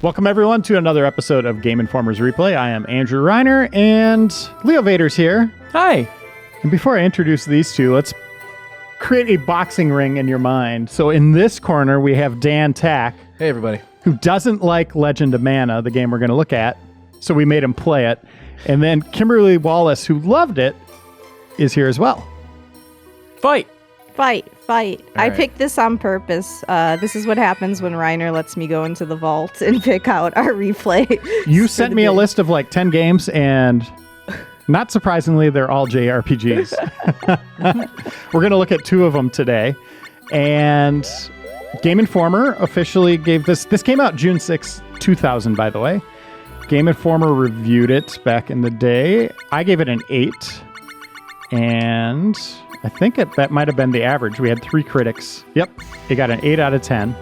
Welcome, everyone, to another episode of Game Informer's Replay. I am Andrew Reiner, and Leo Vader's here. Hi. And before I introduce these two, let's create a boxing ring in your mind. So in this corner, we have Dan Tack. Hey, everybody. Who doesn't like Legend of Mana, the game we're going to look at. So we made him play it. And then Kimberly Wallace, who loved it, is here as well. Fight. I picked this on purpose. This is what happens when Reiner lets me go into the vault and pick out our replay. You sent me a list of like 10 games, and not surprisingly, they're all JRPGs. We're going to look at 2 of them today. And Game Informer officially gave this came out June 6, 2000, by the way. Game Informer reviewed it back in the day. I gave it an 8. And I think that might have been the average. We had 3 critics. Yep, it got an 8 out of 10.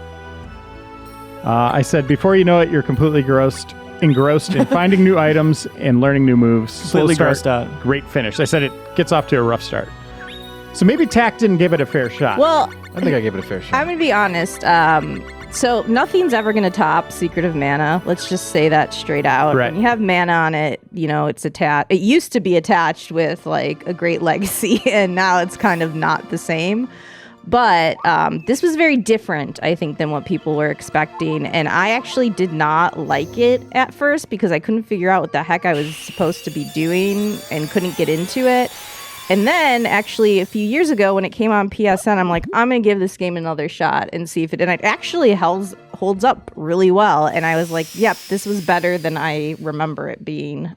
I said, before you know it, you're completely engrossed in finding new items and learning new moves. Completely grossed out. Great finish. I said it gets off to a rough start. So maybe Tack didn't give it a fair shot. Well, I think I gave it a fair shot. I'm going to be honest. So nothing's ever going to top Secret of Mana. Let's just say that straight out. Right. When you have mana on it, it's attached. It used to be attached with like a great legacy, and now it's kind of not the same. But this was very different, I think, than what people were expecting. And I actually did not like it at first because I couldn't figure out what the heck I was supposed to be doing and couldn't get into it. And then, actually, a few years ago, when it came on PSN, I'm like, I'm going to give this game another shot and see if it... And it actually holds up really well. And I was like, yep, this was better than I remember it being.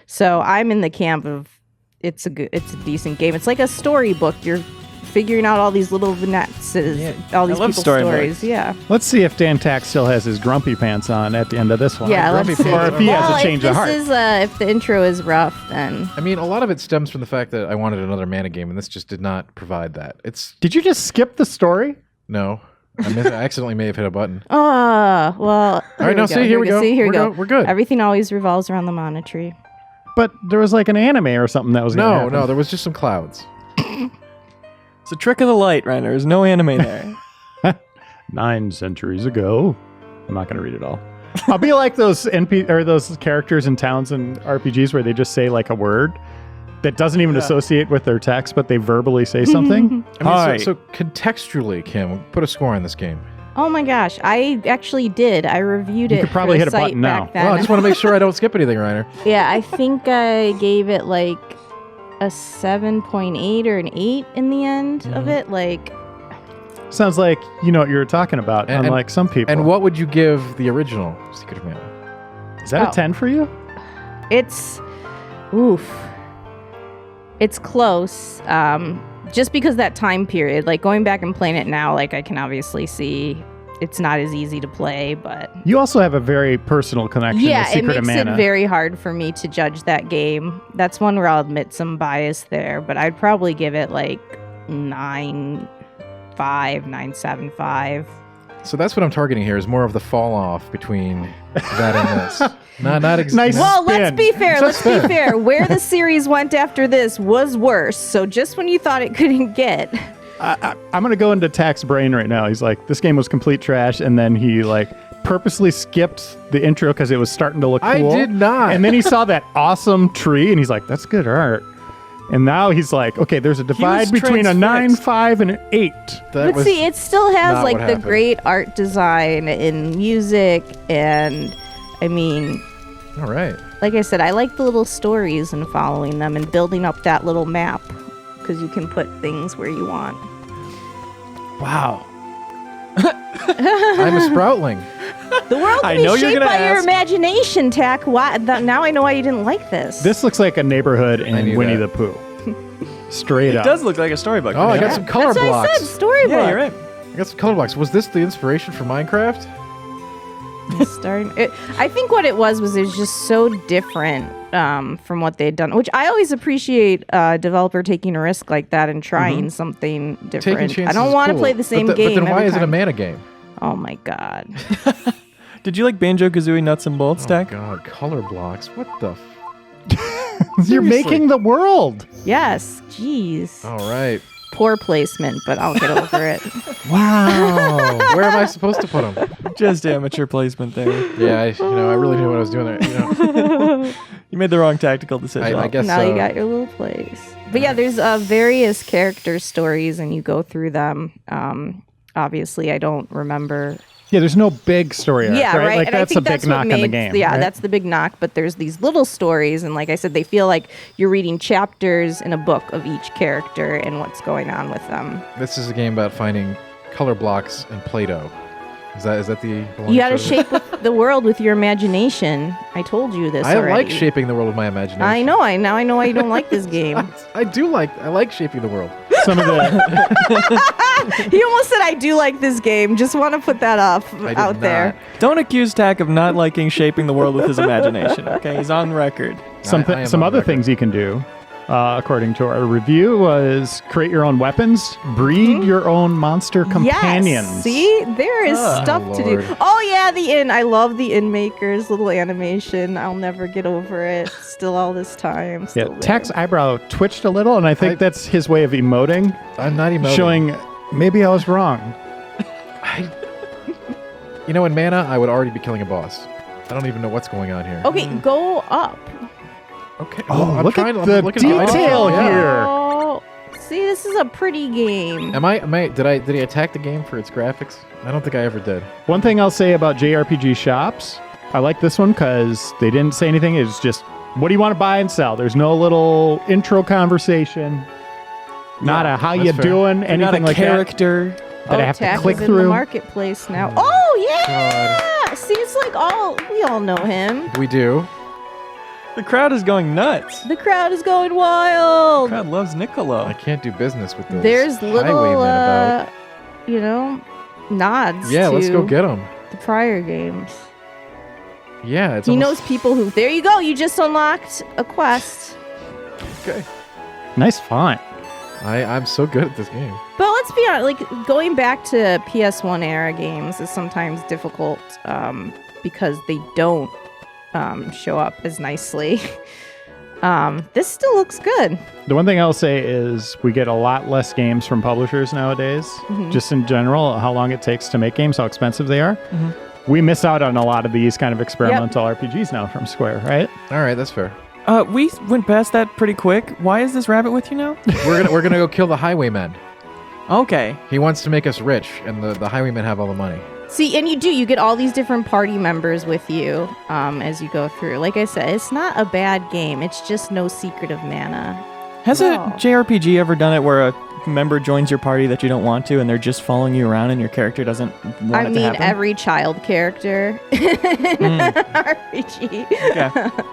So I'm in the camp of it's a decent game. It's like a storybook. You're figuring out all these little vignettes, all these people's stories. Yeah. Let's see if Dan Tack still has his grumpy pants on at the end of this one. Yeah, let's see. Or if he has a change of heart. If the intro is rough, then... I mean, a lot of it stems from the fact that I wanted another Mana game, and this just did not provide that. Did you just skip the story? No. I accidentally may have hit a button. Oh, well... All right, now see, here we go. See, here we go. We're good. Everything always revolves around the mana tree. But there was like an anime or something that was going to happen. No, there was just some clouds. It's a trick of the light, Reiner. There's no anime there. 9 centuries ago. I'm not going to read it all. I'll be like those those characters in towns and RPGs where they just say like a word that doesn't even associate with their text, but they verbally say something. So contextually, Kim, put a score on this game. Oh my gosh, I actually did. I reviewed it. You could probably hit a button now. Well, I just want to make sure I don't skip anything, Reiner. Yeah, I think I gave it like a 7.8 or an 8 in the end of it. Like, sounds like you know what you were talking about, unlike some people. And what would you give the original Secret of Mana? Is that a 10 for you? It's close. Just because that time period, like going back and playing it now, like I can obviously see it's not as easy to play, but... You also have a very personal connection to Secret of Mana. Yeah, it makes it very hard for me to judge that game. That's one where I'll admit some bias there, but I'd probably give it like 9.5, 9.75. So that's what I'm targeting here, is more of the fall off between that and this. Not exactly. Nice. Well, spin. let's be fair. Where the series went after this was worse. So just when you thought it couldn't get... I'm going to go into Tack's brain right now. He's like, this game was complete trash, and then he like purposely skipped the intro because it was starting to look cool. I did not. And then he saw that awesome tree, and he's like, that's good art. And now he's like, okay, there's a divide between a 9.5 and an 8. But see, it still has like the great art design and music, and I mean... All right. Like I said, I like the little stories and following them and building up that little map because you can put things where you want. Wow. I'm a sproutling. The world can be shaped by your imagination, Tack. Now I know why you didn't like this. This looks like a neighborhood in Winnie the Pooh. Straight up. It does look like a storybook. Oh, I got some color blocks. blocks. That's what I said, storybook. Yeah, you're right. I got some color blocks. Was this the inspiration for Minecraft? I think what it was it was just so different from what they'd done, which I always appreciate a developer taking a risk like that and trying something different. I don't want to play the same game. But then why is it a Mana game? Oh my god. Did you like Banjo-Kazooie Nuts and Bolts, Tack? Oh god, color blocks. What the You're making the world. Yes. Jeez. All right. Poor placement, but I'll get over it. Wow. Where am I supposed to put him? Just amateur placement there. Yeah, I really knew what I was doing there. You made the wrong tactical decision. I guess Now so. you got your little place. But yeah, there's various character stories, and you go through them. Obviously, I don't remember. Yeah, there's no big story arc, Yeah, right? right. Like And I that's think a big that's what knock on the made- game. Yeah, right? that's the big knock. But there's these little stories, and like I said, they feel like you're reading chapters in a book of each character and what's going on with them. This is a game about finding color blocks and Play-Doh. Is that the one You got to showed me? shape the world with your imagination. I told you this I already. like shaping the world with my imagination. I know. I know why you don't like this game. I like shaping the world. Some of the He almost said, "I do like this game." Just want to put that I did out there. Don't accuse Tack of not liking shaping the world with his imagination, okay? He's on record. some I am some on other record. things you can do, according to our review, was create your own weapons, breed your own monster companions. Yes. See, there is stuff to do. Lord. Oh yeah, the inn. I love the inn makers little animation. I'll never get over it. Still all this time. Yeah, Still there. Tack's eyebrow twitched a little, and I think that's his way of emoting, I'm not emoting. showing maybe I was wrong. In Mana, I would already be killing a boss. I don't even know what's going on here. Okay, go up. Okay. Oh, I'm look trying, at I'm the looking at the detail item. Yeah. here. Oh, see, this is a pretty game. Did he attack the game for its graphics? I don't think I ever did. One thing I'll say about JRPG shops, I like this one because they didn't say anything. It's just, what do you want to buy and sell? There's no little intro conversation. Not a how that's you fair. doing, Not anything a like character. that I have Tack to click is in the through. marketplace now. Oh yeah. See, it's like we all know him. We do. The crowd is going nuts. The crowd is going The wild. crowd loves Niccolo. I can't do business with those There's highwaymen little, about. nods. Yeah, to let's go get them. the prior games. Yeah, it's He almost- knows people who. There you go. You just unlocked a quest. Okay. Nice font. I'm so good at this game. But let's be honest. Like going back to PS1 era games is sometimes difficult because they don't show up as nicely. This still looks good. The one thing I'll say is we get a lot less games from publishers nowadays, just in general, how long it takes to make games, how expensive they are. We miss out on a lot of these kind of experimental RPGs now from Square, right? All right, that's fair. We went past that pretty quick. Why is this rabbit with you now? We're gonna go kill the highwaymen. Okay. He wants to make us rich, and the highwaymen have all the money. See, and you get all these different party members with you as you go through. Like I said, it's not a bad game. It's just no secret of mana. Has No. a JRPG ever done it where a member joins your party that you don't want to and they're just following you around and your character doesn't want I it to mean, happen? every child character in an RPG. Okay.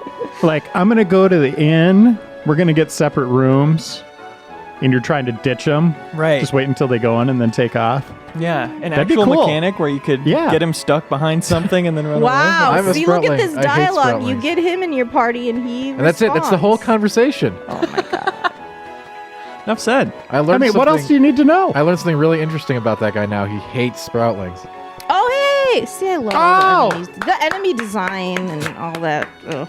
Like, I'm going to go to the inn, we're going to get separate rooms, and you're trying to ditch them. Right. Just wait until they go in and then take off. Yeah. An That'd be actual cool. mechanic where you could Yeah. get him stuck behind something and then run Wow. I'm a See, look at Sproutling. this I hate dialogue. You Sproutlings. get him in your party and he And that's it. That's the whole conversation. Oh my god. away. Enough said. I learned I mean, what else do something- you need to know? I learned something really interesting about that guy now. He hates Sproutlings. Oh hey! See, I love Ow! the enemies. The enemy design and all that. Ugh.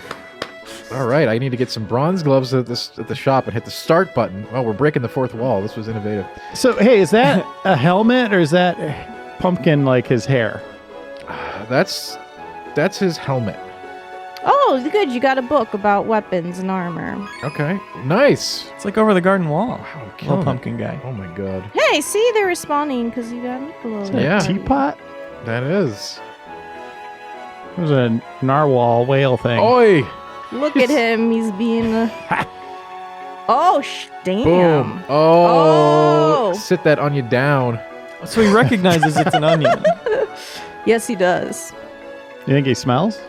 All right, I need to get some bronze gloves at the shop and hit the start button. Oh, we're breaking the fourth wall. This was innovative. So, hey, is that a helmet or is that Pumpkin like his hair? That's his helmet. Oh, good. You got a book about weapons and armor. Okay, nice. It's like over the garden wall. Wow, Little killing it. pumpkin guy. Oh my god, Hey, see, they're responding because you got Niccolo. Is that Yeah. a teapot? that is. It was a narwhal whale thing. Oi! Look at him. He's being. Oh, damn. Boom! Oh. Sit that onion down. So he recognizes it's an onion. Yes, he does. You think he smells?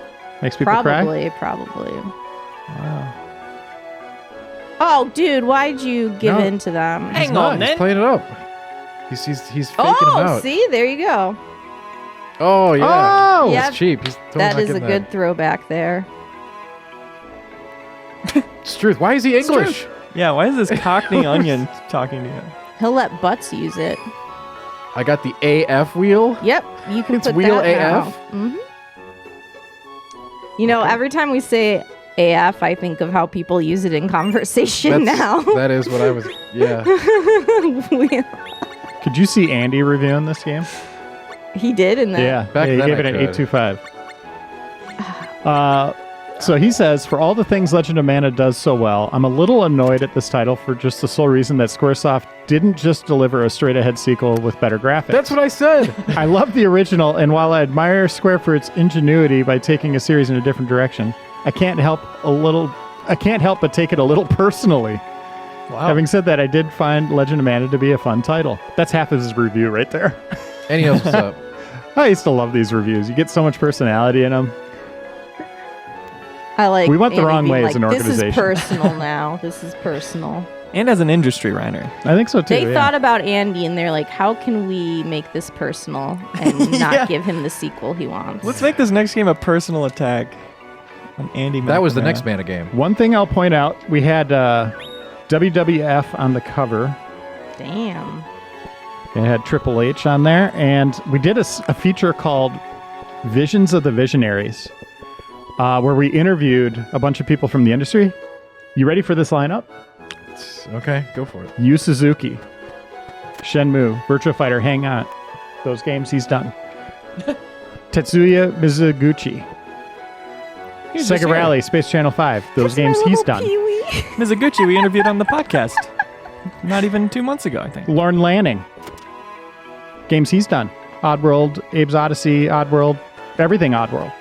Makes people cry? Probably. Wow. Oh, dude, why'd you give No. in to them? He's Hang not. on, He's then. playing it up. He's faking him Oh, out. see, there you go. Oh yeah. Oh! Yeah. He's cheap. He's totally That not is a getting good throwback there. It's truth. Why is he English? Yeah, why is this Cockney onion talking to you? He'll let Butts use it. I got the AF wheel. Yep, you can It's put wheel that AF? now. You know, every time we say AF. I think of how people use it in conversation now. That is what I was. Yeah. Could you see Andy reviewing this game? He did in that. Yeah, Back he then gave it I an could. 8.25. So he says, for all the things Legend of Mana does so well, I'm a little annoyed at this title for just the sole reason that Squaresoft didn't just deliver a straight-ahead sequel with better graphics. That's what I said. I love the original, and while I admire Square for its ingenuity by taking a series in a different direction, I can't help but take it a little personally. Wow. Having said that, I did find Legend of Mana to be a fun title. That's half of his review right there. And he knows what's up. I used to love these reviews. You get so much personality in them. I like. We went the Andy wrong being way as like, an organization." This is personal now. This is personal. And as an industry, Reiner. I think so too. They yeah. thought about Andy and they're like, how can we make this personal and not Yeah. give him the sequel he wants? Let's make this next game a personal attack on Andy. That was the McNamara. next Mana game. One thing I'll point out, we had WWF on the cover. Damn. It had Triple H on there, and we did a feature called Visions of the Visionaries, where we interviewed a bunch of people from the industry. You ready for this lineup? Okay, go for it. Yu Suzuki, Shenmue, Virtua Fighter, Hang On. Those games he's done. Tetsuya Mizuguchi, He's just Sega here. Rally, Space Channel 5. Those That's my games he's little done. Pee-wee. Mizuguchi, we interviewed on the podcast. Not even 2 months ago, I think. Lorne Lanning. Games he's done. Oddworld, Abe's Odyssey, Oddworld, everything Oddworld.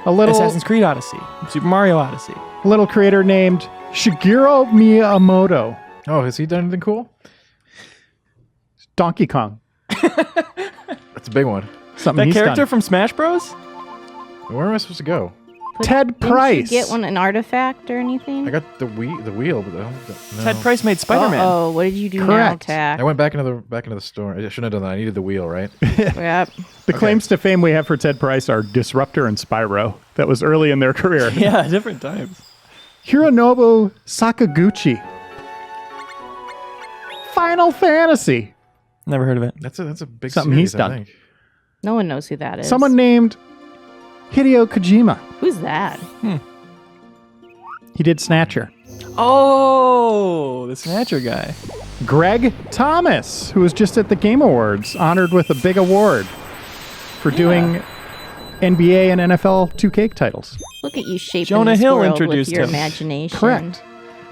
A Assassin's Creed Odyssey, Super Mario Odyssey. little creator named Shigeru Miyamoto. Oh, has he done anything cool? Donkey Kong. That's a big one. Something That he's character done. from Smash Bros? Where am I supposed to go? Ted Didn't Price. you get an artifact or anything? I got the wheel, but no. Ted Price made Spider-Man. Oh, what did you do Correct. now, Tack? I went back into the store. I shouldn't have done that. I needed the wheel, right? Yep. The claims to fame we have for Ted Price are Disruptor and Spyro. That was early in their career. Yeah, different times. Hironobu Sakaguchi. Final Fantasy. Never heard of it. That's a big Something series, he's done. I think. No one knows who that is. Someone named Hideo Kojima. Who's that? He did Snatcher. Oh, the Snatcher guy. Greg Thomas, who was just at the Game Awards, honored with a big award for doing NBA and NFL 2K titles. Look at you shaping Jonah this Hill world introduced with your him. imagination. Correct.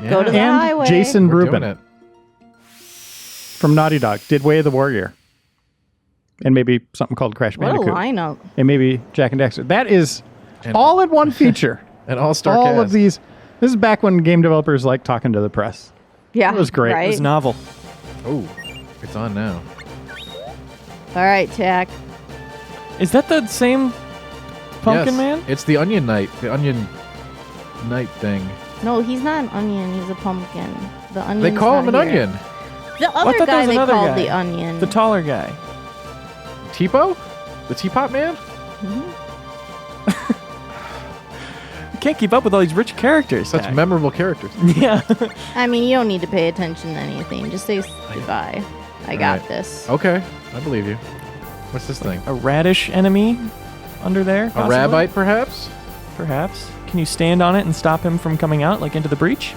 Yeah. Go to the And highway. Jason We're Rubin doing it. from Naughty Dog did Way of the Warrior. And maybe something called Crash What a Bandicoot. lineup. And maybe Jack and Daxter. That is And- all in one feature. An all-star all cast. of these. This is back when game developers liked talking to the press. Yeah. It was great. Right? It was novel. Oh, it's on now. All right, Tack. Is that the same Pumpkin Yes, Man? It's the Onion Knight. The Onion Knight thing. No, he's not an onion. He's a pumpkin. The onion. They call him an onion. The other thought there guy was they another called guy. the onion. The taller guy. Tipo? The Teapot Man? You can't keep up with all these rich characters. Such Zach. memorable characters. Yeah. I mean, you don't need to pay attention to anything. Just say goodbye. I got right. this. Okay, I believe you. What's this thing? A radish enemy under there. A possibly? rabbite, perhaps? Perhaps. Can you stand on it and stop him from coming out, like into the breach?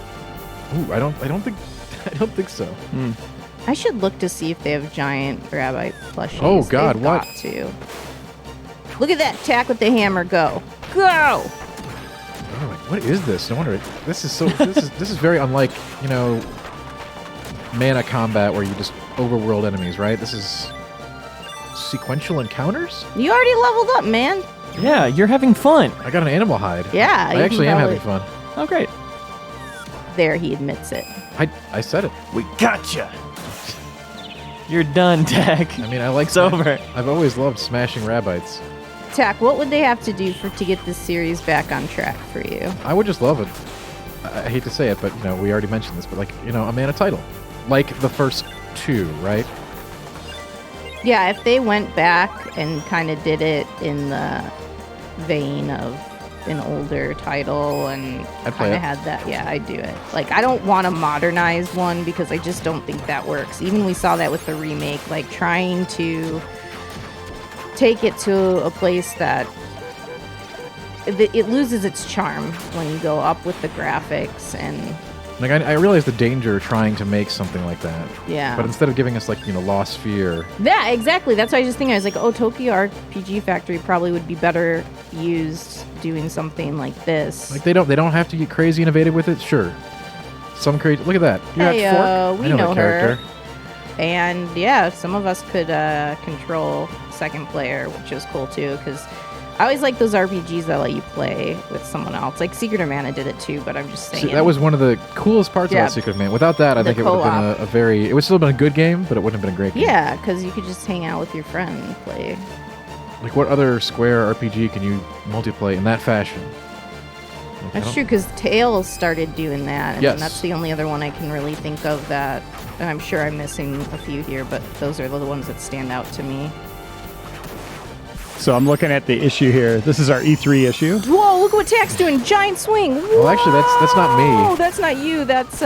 Ooh, I don't think I don't think so. I should look to see if they have giant rabbit plushies. Oh, God, They've what? got to. Look at that Tack with the hammer. Go. Go. Oh, what is this? No wonder this is so. This is very unlike mana combat where you just overworld enemies, right? This is sequential encounters. You already leveled up, man. Yeah, you're having fun. I got an animal hide. Yeah, I you actually can am probably- having fun. Oh, great. There, he admits it. I said it. We gotcha. You're done, Tack. I mean, I like. It's over. I've always loved smashing rabbites. Tack, what would they have to do to get this series back on track for you? I would just love it. I hate to say it, but we already mentioned this, but a mana title, like the first two, right? Yeah, if they went back and kind of did it in the vein of an older title and I'd play kind it. of had that, yeah, I'd do it. Like, I don't want a modernized one because I just don't think that works. Even we saw that with the remake, like trying to take it to a place that it loses its charm when you go up with the graphics and Like I realize the danger of trying to make something like that. yeah. But instead of giving us like Lost Sphere. Yeah, exactly. That's why I was just thinking. I was like, oh, Tokyo RPG Factory probably would be better used doing something like this. Like they don't have to get crazy innovative with it. Sure, some crazy. Look at that. You got Hey, Fork? we I know know that character. her. And yeah, some of us could control second player, which is cool too. Because I always like those RPGs that let you play with someone else. Like Secret of Mana did it too, but I'm just saying. See, that was one of the coolest parts Yeah. about Secret of Mana. Without that, I The think it would have been a very. It would still have been a good game, but it wouldn't have been a great game. Yeah, because you could just hang out with your friend and play. Like what other Square RPG can you multiplayer in that fashion? Like, I That's don't- true, because Tails started doing that, and Yes. that's the only other one I can really think of that. And I'm sure I'm missing a few here, but those are the ones that stand out to me. So I'm looking at the issue here. This is our E3 issue. Whoa! Look what Tack's doing! Giant swing! Well, actually, that's not me. Oh, that's not you. That's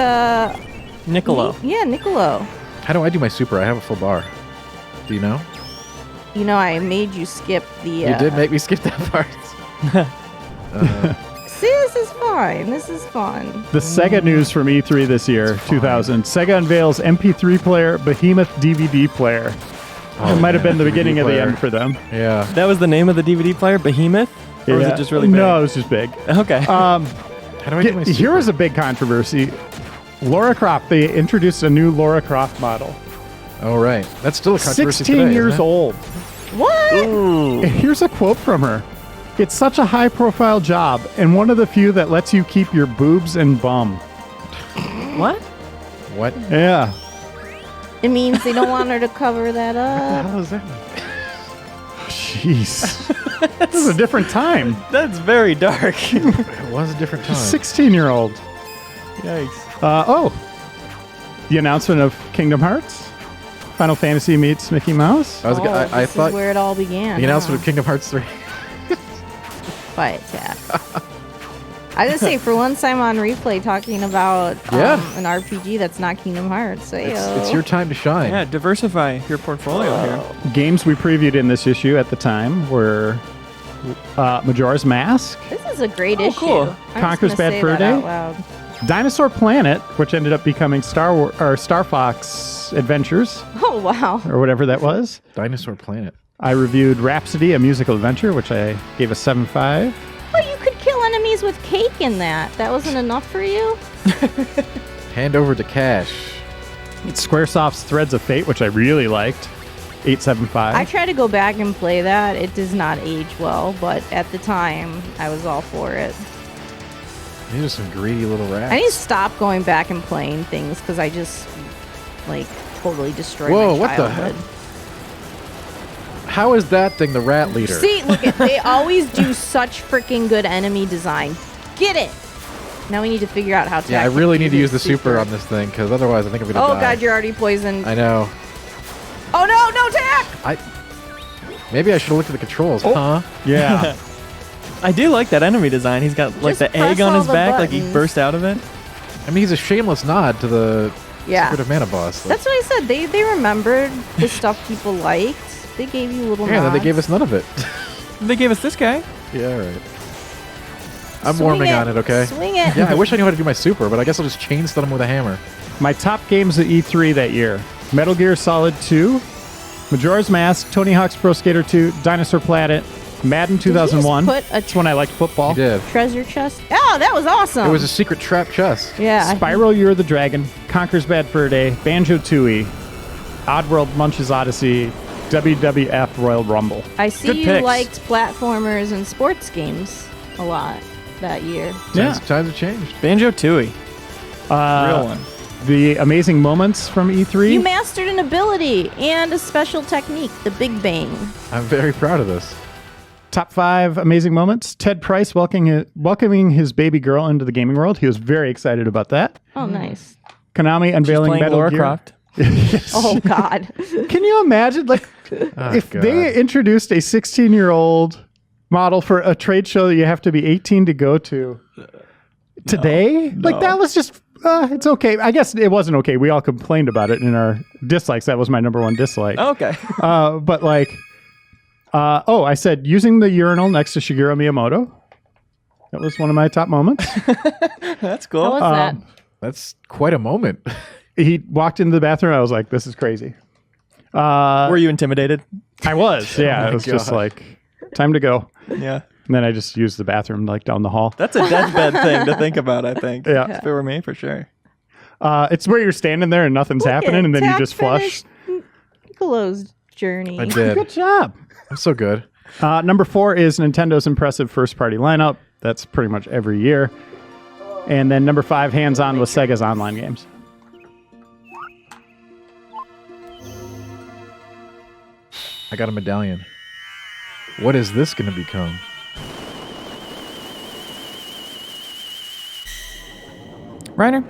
Niccolo. Yeah, Niccolo. How do I do my super? I have a full bar. Do you know? You know, I made you skip the. You did make me skip that part. See, this is fine. This is fun. The Sega news from E3 this year, 2000. Sega unveils MP3 player, Behemoth DVD player. Oh, it might have man, been the DVD beginning of the player. end for them. Yeah. That was the name of the DVD player, Behemoth? Or was Yeah. it just really big? No, it was just big. Okay. How do I do my super? Here was a big controversy. Lara Croft, they introduced a new Lara Croft model. Oh, right. That's still a controversy 16 today, years isn't it? old. What? And here's a quote from her. It's such a high profile job and one of the few that lets you keep your boobs and bum. What? What? Yeah. It means they don't want her to cover that up. How is that? Jeez. This is a different time. That's very dark. It was a different time. 16-year-old. Yikes. The announcement of Kingdom Hearts. Final Fantasy meets Mickey Mouse. I was. I This thought is where it all began. the announcement of Kingdom Hearts 3. Quiet Tack. I was gonna say, for once I'm on replay talking about Yeah. an RPG that's not Kingdom Hearts. So, It's your time to shine. Yeah, diversify your portfolio here. Games we previewed in this issue at the time were Majora's Mask, This is a great Oh, issue. cool. I'm just Conker's gonna Bad say Fur that Day? out loud. Dinosaur Planet, which ended up becoming Star Fox Adventures, Oh wow. or whatever that was. Dinosaur Planet. I reviewed Rhapsody, a musical adventure, which I gave a 7.5. Well, you could kill enemies with cake in that. That wasn't enough for you? Hand over to Cash. It's Squaresoft's Threads of Fate, which I really liked. 8.75. I try to go back and play that. It does not age well, but at the time, I was all for it. These are some greedy little rats. I need to stop going back and playing things because I just, like, totally destroyed Whoa, my what the childhood. How is that thing the rat leader? See, look, they always do such freaking good enemy design. Get it! Now we need to figure out how to. Yeah, I really need to use the super on this thing because otherwise I think I'm gonna Oh die. god, you're already poisoned. I know. Oh no, Tack! Maybe I should have looked at the controls, huh? Yeah. I do like that enemy design. He's got like Just the egg press on all his the back, like he buttons. burst out of it. I mean, he's a shameless nod to the Yeah. Secret of Mana boss. Like, That's what I said. They remembered the stuff people liked. They gave you little yeah, then they nods. gave us none of it. They gave us this guy. Yeah, right. I'm Swing warming on it, okay? Swing it. Yeah, I wish I knew how to do my super, but I guess I'll just chain stun him with a hammer. My top games at E3 that year: Metal Gear Solid 2, Majora's Mask, Tony Hawk's Pro Skater 2, Dinosaur Planet, Madden 2001. put a That's when I liked football. He did. treasure chest. Oh, that was awesome. It was a secret trap chest. yeah. Spyro You're the Dragon, Conker's Bad Fur Day, Banjo-Tooie, Oddworld Munch's Odyssey, WWF Royal Rumble. I see Good you picks. liked platformers and sports games a lot that year. Yeah. Times have changed. Banjo-Tooie. Uh, Real one. The amazing moments from E E3. You mastered an ability and a special technique, the Big Bang. I'm very proud of this. Top 5 amazing moments. Ted Price welcoming his baby girl into the gaming world. He was very excited about that. Oh, nice. Konami She's unveiling playing Metal Lara Gear. Croft. Oh, God. Can you imagine, like, if God. they introduced a 16-year-old model for a trade show that you have to be 18 to go to today? Like, that was just, it's okay. I guess it wasn't okay. We all complained about it in our dislikes. That was my number one dislike. Okay. But, like, I said using the urinal next to Shigeru Miyamoto. That was one of my top moments. That's How cool. was that? That's quite a moment. He walked into the bathroom. I was like, this is crazy. Were you intimidated? I was. Yeah. my It was just God. like, time to go. Yeah. And then I just used the bathroom like down the hall. That's a deathbed thing to think about, I think. Yeah. If it were me, for sure. It's where you're standing there and nothing's happening, and then you Tack just flush. finished Piccolo's journey. I did. Good job. I'm so good. Number 4 is Nintendo's impressive first-party lineup. That's pretty much every year. And then number 5, hands-on with Sega's online games. I got a medallion. What is this going to become? Reiner,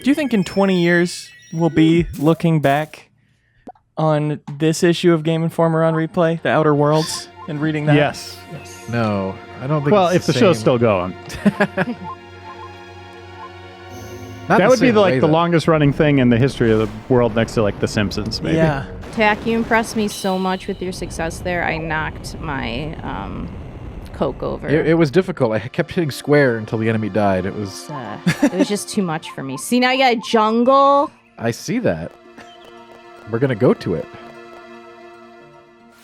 do you think in 20 years we'll be looking back on this issue of Game Informer on replay, The Outer Worlds, and reading that? Yes. No, I don't think. Well, it's if the show's same. still going. Not That the would be same like way, the though. longest-running thing in the history of the world next to like The Simpsons, maybe. Yeah. Tack, you impressed me so much with your success there. I knocked my Coke over. It was difficult. I kept hitting square until the enemy died. It was. It was just too much for me. See, now you got a jungle. I see that. We're gonna go to it.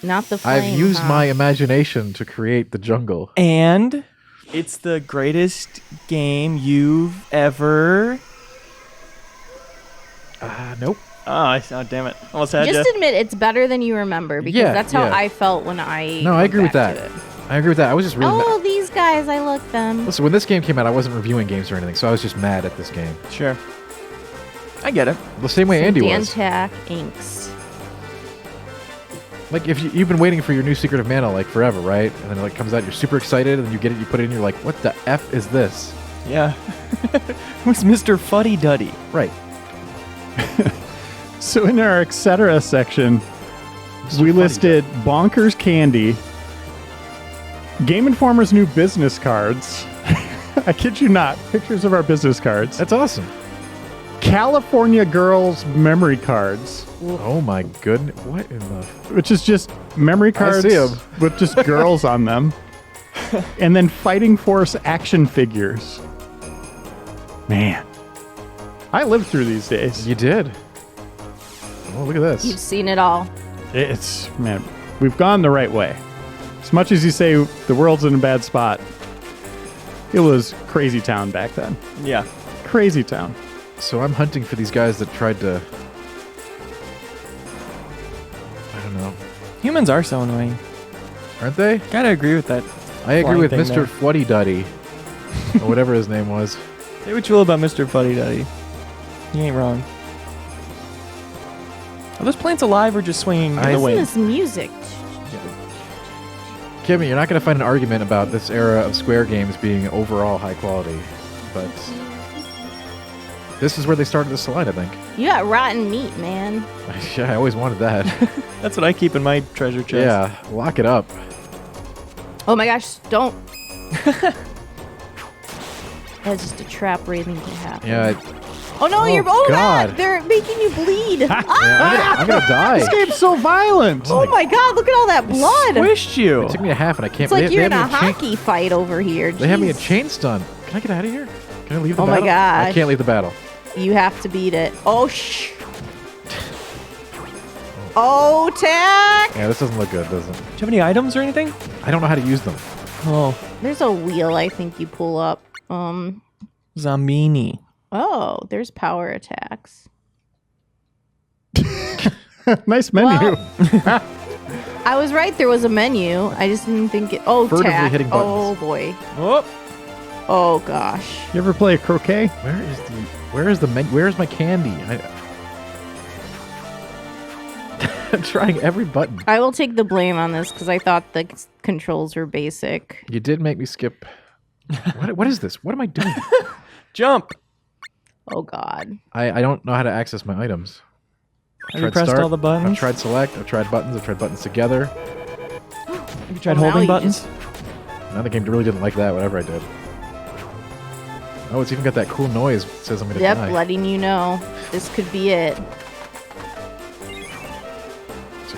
Not the flame, I've used huh? my imagination to create the jungle. And it's the greatest game you've ever... Nope. Oh, damn it. Almost had Just you. admit it's better than you remember because Yeah, that's how yeah. I felt when I. No, I went agree with back that. to it. I agree with that. I was just really. Oh, these guys, I look them. Listen, when this game came out, I wasn't reviewing games or anything, so I was just mad at this game. Sure. I get it. The same way Andy Dan was. Tack inks. Like, if you've been waiting for your new Secret of Mana, like, forever, right? And then it like, comes out, you're super excited, and then you get it, you put it in, you're like, what the F is this? Yeah. Who's Mr. Fuddy Duddy? Right. So in our etc. section, we funny listed Bonkers Candy, Game Informer's new business cards. I kid you not, pictures of our business cards. That's awesome. California Girls memory cards, Oh my goodness. What in the... which is just memory cards see 'em. with just girls on them. And then Fighting Force action figures. Man, I lived through these days. You did. Oh, look at You've this. seen it all. It's, man, we've gone the right way. As much as you say the world's in a bad spot, it was crazy town back then. Yeah. Crazy town. So I'm hunting for these guys that tried to... I don't know. Humans are so annoying. Aren't they? Gotta agree with that. I agree Flying with thing Mr. there. Fuddy Duddy. Or whatever his name was. Say what you will about Mr. Fuddy Duddy. You ain't wrong. Are those plants alive or just swinging in the Listen to wind? this music. Kimmy, you're not going to find an argument about this era of Square games being overall high quality. But this is where they started this line, I think. You got rotten meat, man. Yeah, I always wanted that. That's what I keep in my treasure chest. Yeah, lock it up. Oh my gosh, don't. That's just a trap waiting to happen. Yeah, Oh no, Oh, you're. Oh God. god, they're making you bleed. I'm gonna die. This game's so violent. Oh my god, look at all that blood. Squished you. It took me a half and I can't... It's like they you're in had a me chain- hockey fight over here. They had me in Jeez. chain stun. Can I get out of here? Can I leave the Oh my battle? I gosh. can't leave the battle. You have to beat it. Oh shh. Oh, Tack. Yeah, this doesn't look good, does it? Do you have any items or anything? I don't know how to use them. Oh, There's a wheel I think you pull up. Zambini. Oh, there's power attacks. Nice menu. Well, I was right. There was a menu. I just didn't think it. Oh, Furtively Tack. hitting Oh buttons. boy. Oh, Oh gosh. You ever play croquet? Where is my candy? I'm trying every button. I will take the blame on this because I thought the controls were basic. You did make me skip. What is this? What am I doing? jump. Oh god. I don't know how to access my items. I've Have you tried pressed start, all the buttons? I've tried select. I've tried buttons. I've tried buttons together. Have you tried Well, now holding you buttons? Now the game really didn't like that. Whatever I did. Oh, it's even got that cool noise. It says I'm gonna Yep, die. letting you know this could be it.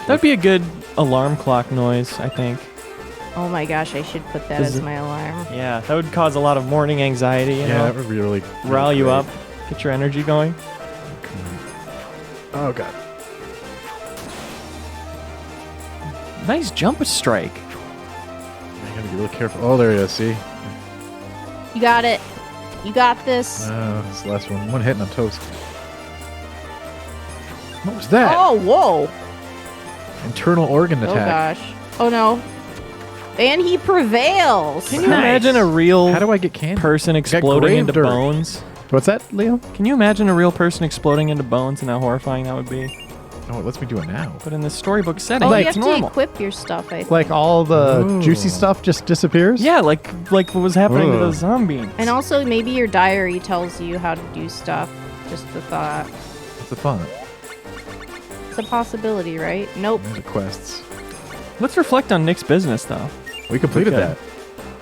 That'd be a good alarm clock noise, I think. Oh my gosh, I should put that as my alarm. Yeah, that would cause a lot of morning anxiety. You know, that would be really rile you great. up, get your energy going. Oh god. Nice jump strike. I gotta be real careful. Oh, there it is. See? You got it. You got this. This the last one. One hit and I'm toast. What was that? Oh, whoa. Internal organ Oh attack. gosh. Oh no. And he prevails. Can you imagine a real How do I get candy? person got exploding grave into dirt. bones? What's that, Leo? Can you imagine a real person exploding into bones and how horrifying that would be? Oh, it lets me do it now. But in this storybook setting, Oh, Like, you it's have to normal. equip your stuff, I think. Like all the Ooh. juicy stuff just disappears? Yeah, like what was happening to Ugh. those zombies. And also, maybe your diary tells you how to do stuff. Just a thought. What's the fun? It's a possibility, right? Nope. There's the quests. Let's reflect on Nick's business, though. We completed Okay. that.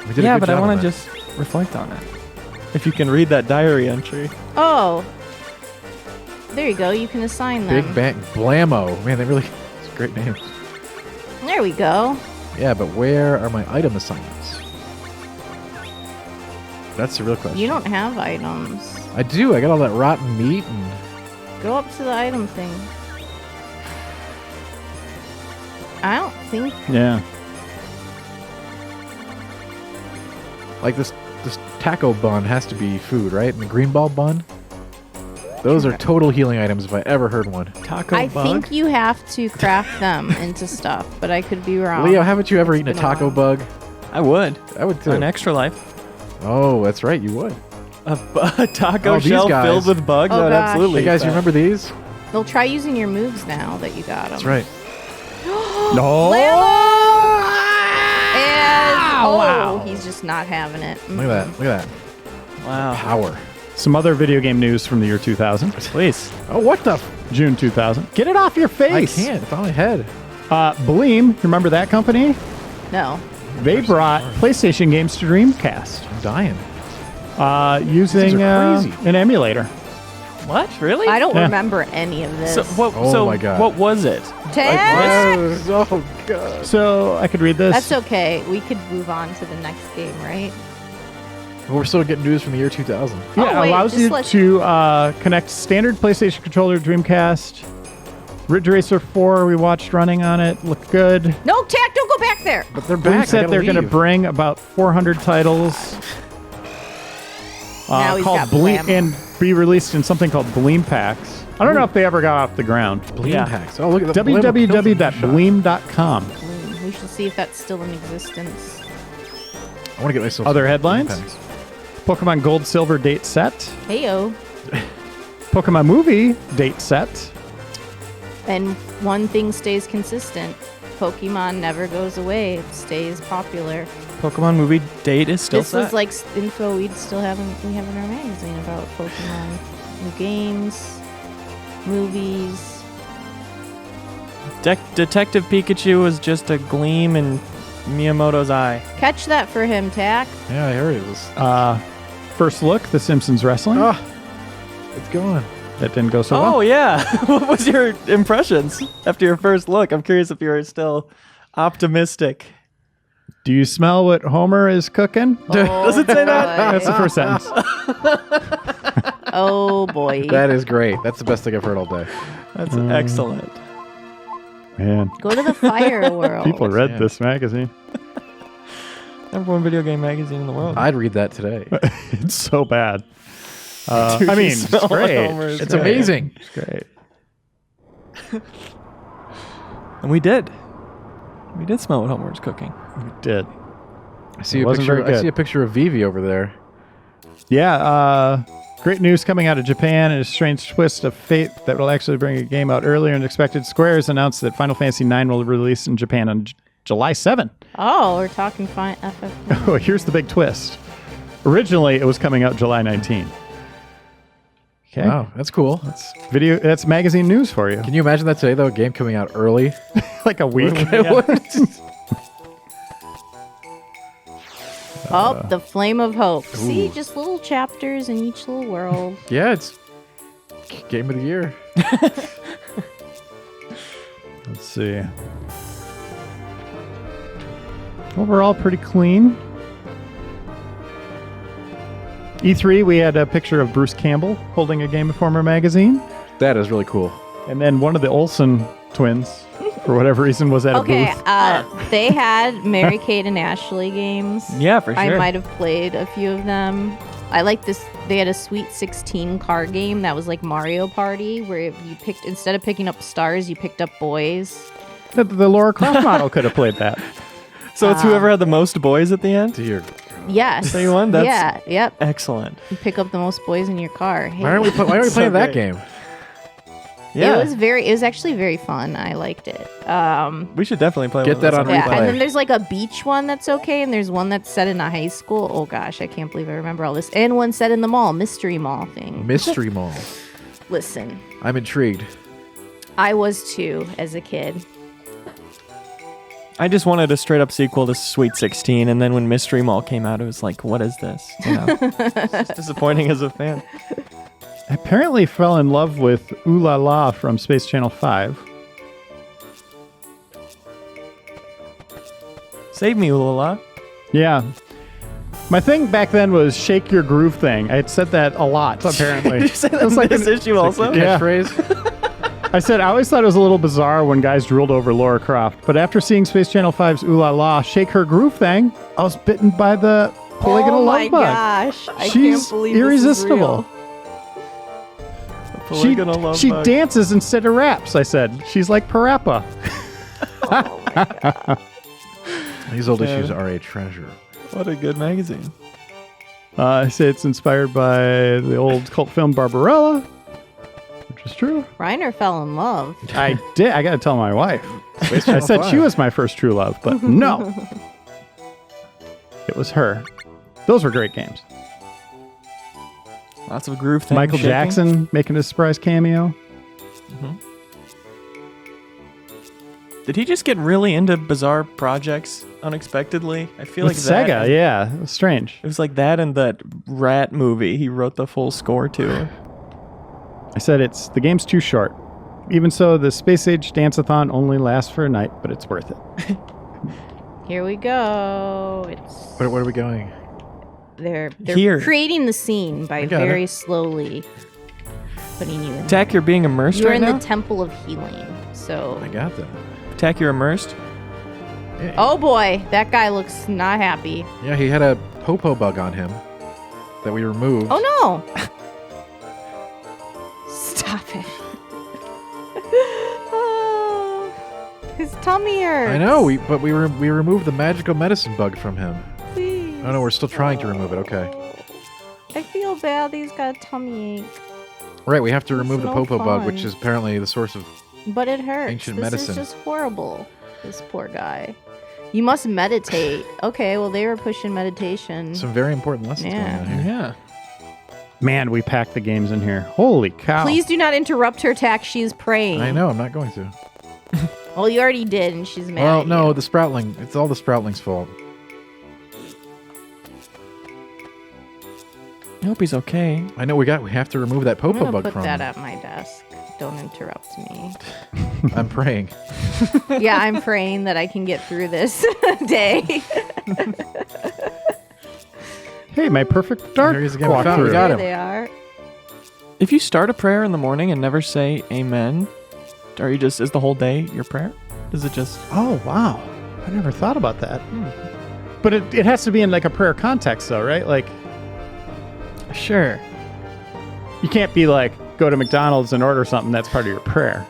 We did a Yeah, good but I job want on to that. just reflect on it. If you can read that diary entry. Oh. There you go. You can assign them. Big Bang Blammo. Man, they really. It's great names. There we go. Yeah, but where are my item assignments? That's the real question. You don't have items. I do. I got all that rotten meat and. Go up to the item thing. I don't think. Yeah. Like this taco bun has to be food, right? And the green ball bun? Those are total healing items if I ever heard one. Taco I bug? think you have to craft them into stuff, but I could be wrong. Leo, haven't you ever eaten a been a taco while. bug? I would. I would too. An extra life. Oh, that's right, you would. A taco Oh, these shell guys. filled with bugs? Oh, I'd gosh. absolutely. Hey guys, eat you that. remember these? They'll try using your moves now that you got them. That's right. No. And Wow. he's just not having it. Look at that. Look at that. Wow. Power. Some other video game news from the year 2000. Please. Oh, what the? June 2000. Get it off your I face. can't. It's on my head. Bleem, remember that company? No. They brought PlayStation games to Dreamcast I'm dying. using These are crazy. an emulator. What? Really? I don't Yeah. remember any of this. So Oh my God. what was it? Tack? Oh, God. So I could read this. That's okay. We could move on to the next game, right? Well, we're still getting news from the year 2000. Yeah, Oh, wait, allows just you let- to connect standard PlayStation controller to Dreamcast. Ridge Racer 4 we watched running on it. Looked good. No, Tack, don't go back there. But they're Bleem back. said they're going to bring about 400 titles. Now he's called got Bleem Blammo. and be released in something called Bleem Packs. I don't know if they ever got off the ground. Bleem Yeah. packs. Oh, look at the Blammo kills in one shot. www.bleem.com. We should see if that's still in existence. I want to get myself Other some headlines? Bleem packs. Pokemon Gold Silver date set. Heyo. Pokemon Movie date set. And one thing stays consistent. Pokemon never goes away. It stays popular. Pokemon movie date is still This set. was like info we have in our magazine about Pokemon. New games, movies. Detective Pikachu was just a gleam in Miyamoto's eye. Catch that for him, Tack. Yeah, I heard it was. First look, The Simpsons Wrestling. Ah, it's gone. That didn't go so Oh well. yeah. What was your impressions after your first look? I'm curious if you were still optimistic. Do you smell what Homer is cooking? Does it say that? That's the first sentence. Oh boy. That is great. That's the best thing I've heard all day. That's excellent. Man, Go to the fire world. people read Yeah. this magazine. Number one video game magazine in the world. I'd read that today. It's so bad. Dude, I you mean, smell it's great. like Homer is It's great. amazing. It's great. And we did. We did smell what Homer was cooking. We did. I see It a wasn't picture. very I see a good. picture of Vivi over there. Yeah, great news coming out of Japan and a strange twist of fate that will actually bring a game out earlier than expected. Square has announced that Final Fantasy IX will release in Japan on July 7. Oh, we're talking fine. FF. Oh, here's the big twist. Originally, it was coming out July 19. Okay. Wow, that's cool. That's magazine news for you. Can you imagine that today, though? A game coming out early. Like a week. Oh, the Flame of Hope. See, just little chapters in each little world. Yeah, it's game of the year. Let's see. Overall, pretty clean. E3, we had a picture of Bruce Campbell holding a Game Informer magazine. That is really cool. And then one of the Olsen twins, for whatever reason, was at a Okay, booth. they had Mary Kate and Ashley games. Yeah, for sure. I might have played a few of them. I like this. They had a Sweet 16 card game that was like Mario Party, where you picked, instead of picking up stars, you picked up boys. The Laura Croft model could have played that. So it's whoever had the most boys at the end? Dear. Yes. So you won? That's yeah. Yep. excellent. You pick up the most boys in your car. Hey. Why aren't we So playing that great. game? Yeah. It was actually very fun. I liked it. We should definitely play Get one that of on those. Yeah, replay. and then there's like a beach one that's okay, and there's one that's set in a high school. Oh gosh, I can't believe I remember all this. And one set in the mall, mystery mall thing. Mystery Mall. Listen, I'm intrigued. I was too as a kid. I just wanted a straight up sequel to Sweet 16, and then when Mystery Mall came out, it was like, what is this? You know? It's disappointing as a fan. I apparently fell in love with Ooh La La from Space Channel 5. Save me, Ulala. Yeah. My thing back then was shake your groove thing. I had said that a lot, apparently. Did you say that was in like this issue also? Yeah. Catchphrase? I said I always thought it was a little bizarre when guys drooled over Laura Croft, but after seeing Space Channel 5's Ooh La La shake her groove thing, I was bitten by the polygonal oh love my bug. gosh, I She's can't believe irresistible. Polygonal love She bug. dances instead of raps, I said. She's like Parappa. These old Yeah. issues are a treasure. What a good magazine. I say it's inspired by the old cult film Barbarella, which is true. Reiner fell in love. I did. I got to tell my wife. Space I Channel said 5. she was my first true love, but no. It was her. Those were great games. Lots of groove things. Michael shaking. Jackson making a surprise cameo. Did he just get really into bizarre projects unexpectedly? I feel With like Sega, that. yeah. It was strange. It was like that and that Rat movie he wrote the full score to. I said the game's too short. Even so, the Space Age Dance-a-thon only lasts for a night, but it's worth it. Here we go. It's Where are we going? they're Here. creating the scene by got very it. slowly putting you in. Tack, you're being immersed You're right in now? the Temple of Healing. So, I got that. Tack, you're immersed? Yeah. oh boy, that guy looks not happy. Yeah, he had a popo bug on him that we removed. Oh no! Stop it. Oh, his tummy hurts. I know, but we removed the magical medicine bug from him. Please. Oh no, we're still trying to remove it. Okay. I feel bad. He's got a tummy ache, Right, we have to remove the no popo bug, which fun. is apparently the source of... but it hurts. Ancient this medicine. is just horrible. This poor guy. You must meditate. Okay, well they were pushing meditation. Some very important lessons Yeah. going on here. Yeah. Man, we packed the games in here. Holy cow. Please do not interrupt her, Tack. She's praying. I know, I'm not going to. Well, you already did, and she's mad. Well, at no, you. the Sproutling. It's all the Sproutling's fault. I hope he's okay. I know we have to remove that I'm popo gonna bug put from that him. at my desk. Don't interrupt me. I'm praying. Yeah, I'm praying that I can get through this day. Hey, my perfect dark Here he is again. We found- we walkthrough. got There him. they are. If you start a prayer in the morning and never say amen, is the whole day your prayer? Is it just... Oh, wow. I never thought about that. But it has to be in like a prayer context, though, right? Like, Sure. you can't be like, go to McDonald's and order something that's part of your prayer.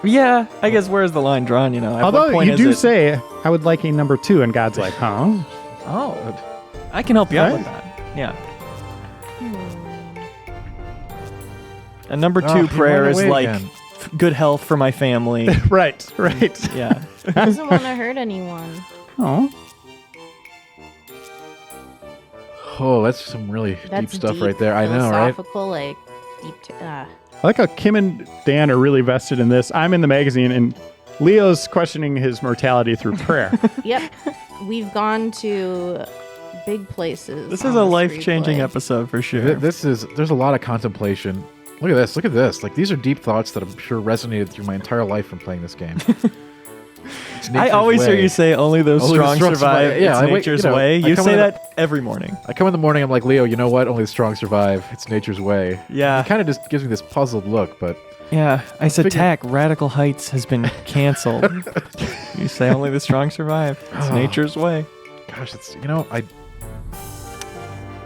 Yeah, I guess where's the line drawn, you know? At what Although point you is do it- say, I would like a number 2, and God's like, huh? Oh, I can help you out Right? with that. Yeah. A number 2 Oh, he prayer went is away like again. good health for my family. Right, right. Yeah. Doesn't want to hurt anyone. Oh, Oh, that's some really That's deep stuff right there. I know, right? philosophical, like deep. I like how Kim and Dan are really vested in this. I'm in the magazine, and Leo's questioning his mortality through prayer. Yep, we've gone to big places. This on is a life-changing replay. episode for sure. There's a lot of contemplation. Look at this. Look at this. Like, these are deep thoughts that I'm sure resonated through my entire life from playing this game. I always hear you say only those Only the strong strong survive. survive. Yeah, it's I wait- nature's you know, way. I You come say in the- that every morning. I come in the morning, I'm like, Leo, you know what? Only the strong survive. It's nature's way. Yeah. It kind of just gives me this puzzled look, but Yeah, I said Figure- Tack, Radical Heights has been canceled. You say only the strong survive. It's nature's way. gosh, it's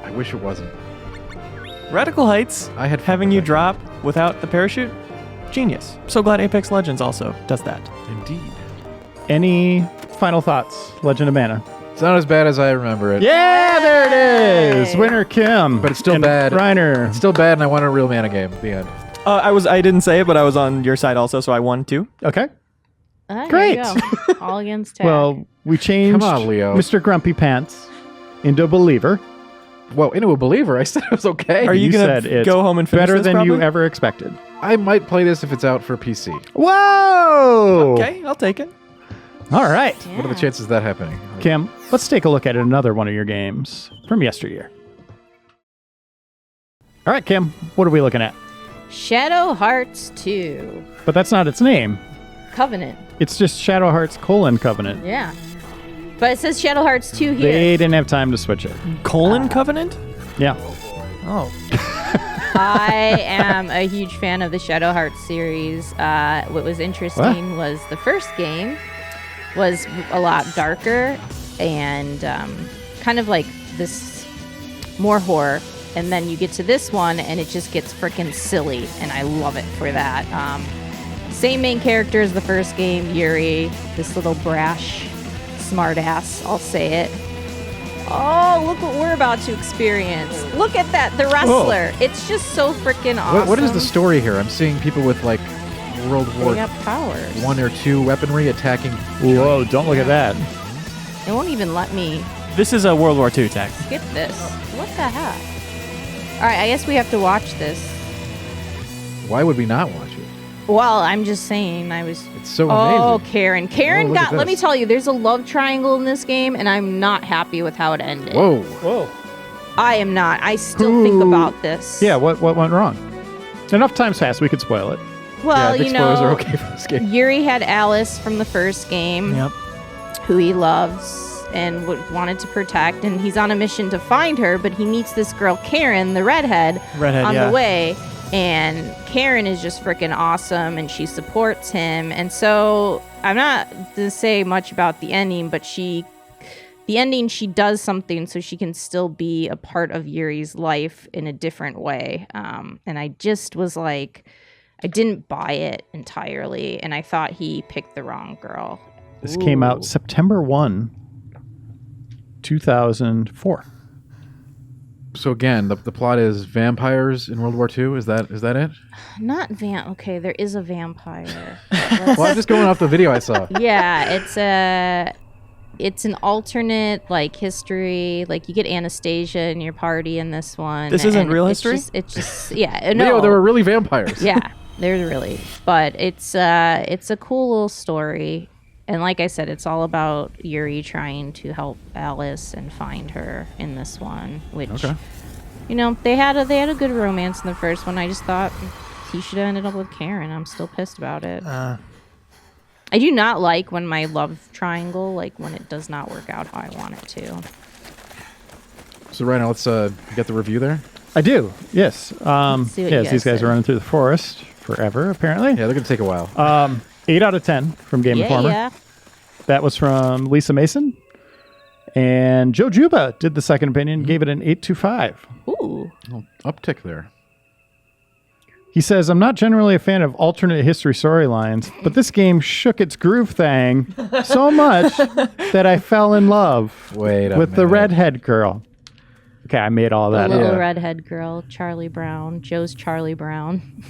I wish it wasn't. Radical Heights, I had fun having with you that. drop without the parachute, genius. So glad Apex Legends also does that. Indeed. Any final thoughts, Legend of Mana? It's not as bad as I remember it. Yeah, there it is. Yay. Winner Kim. But it's still and bad. Reiner. It's still bad, and I want a real mana game. The end. I didn't say it, but I was on your side also, so I won too. Okay. There you Great. go. All against Tack. Well, we changed Come on, Leo. Mr. Grumpy Pants into a believer. Whoa, into a believer. I said it was okay. Are you gonna said it's go home and finish better this, than you probably? ever expected. I might play this if it's out for PC. Whoa! Okay, I'll take it. All right. What are the chances of that happening? Kim, let's take a look at another one of your games from yesteryear. All right, Kim, what are we looking at? Shadow Hearts 2. But that's not its name. Covenant. It's just Shadow Hearts : Covenant. Yeah. But it says Shadow Hearts 2 here. They didn't have time to switch it. Colon Covenant? Yeah. Oh. I am a huge fan of the Shadow Hearts series. What was interesting was the first game was a lot darker and kind of like this more horror. And then you get to this one and it just gets freaking silly. And I love it for that. Same main character as the first game, Yuri. This little brash smartass, I'll say it. Oh, look what we're about to experience. Look at that, the wrestler. It's just so freaking awesome. What is the story here? I'm seeing people with like World They War got powers. I or II weaponry attacking. Whoa, don't look at that. It won't even let me This is a World War II Tack. skip this. What the heck? All right, I guess we have to watch this. Why would we not watch it? Well, I'm just saying, I was... It's so Oh, amazing. Karen. Karen Oh, look at got... Let me this. tell you, there's a love triangle in this game, and I'm not happy with how it ended. Whoa. Whoa. I am not. I still think about this. Yeah, what went wroong? Enough time's passed, we could spoil it. Well, Yeah, I think you spoilers know, are okay for this game. Yuri had Alice from the first game, Yep. who he loves and wanted to protect, and he's on a mission to find her, but he meets this girl, Karen, the redhead, on yeah. the way, and Karen is just freaking awesome, and she supports him, and so I'm not to say much about the ending, but the ending, she does something so she can still be a part of Yuri's life in a different way, and I just was like, I didn't buy it entirely, and I thought he picked the wrong girl. This came out September 1, 2004. So again, the plot is vampires in World War II. Is that it? Not okay, there is a vampire. Well, I'm just going off the video I saw. Yeah, it's an alternate like history. Like you get Anastasia in your party in this one. This isn't and real it's history? just yeah. No, Leo, there were really vampires. yeah, there's really, but it's a cool little story. And like I said, it's all about Yuri trying to help Alice and find her in this one, which Okay. you know, they had a good romance in the first one. I just thought he should have ended up with Karen. I'm still pissed about it. I do not like when my love triangle, like when it does not work out how I want it to. So right now, let's get the review there. I do, yes. see what you Yes, guys these guys say. are running through the forest forever, apparently. Yeah, they're gonna take a while. 8 out of 10 from Game Informer. Yeah. That was from Lisa Mason. And Joe Juba did the second opinion, gave it an 8.25. Ooh. Little uptick there. He says, I'm not generally a fan of alternate history storylines, but this game shook its groove thing so much that I fell in love Wait a with the minute. redhead girl. Okay, I made all The that little up. redhead girl, Charlie Brown. Joe's Charlie Brown.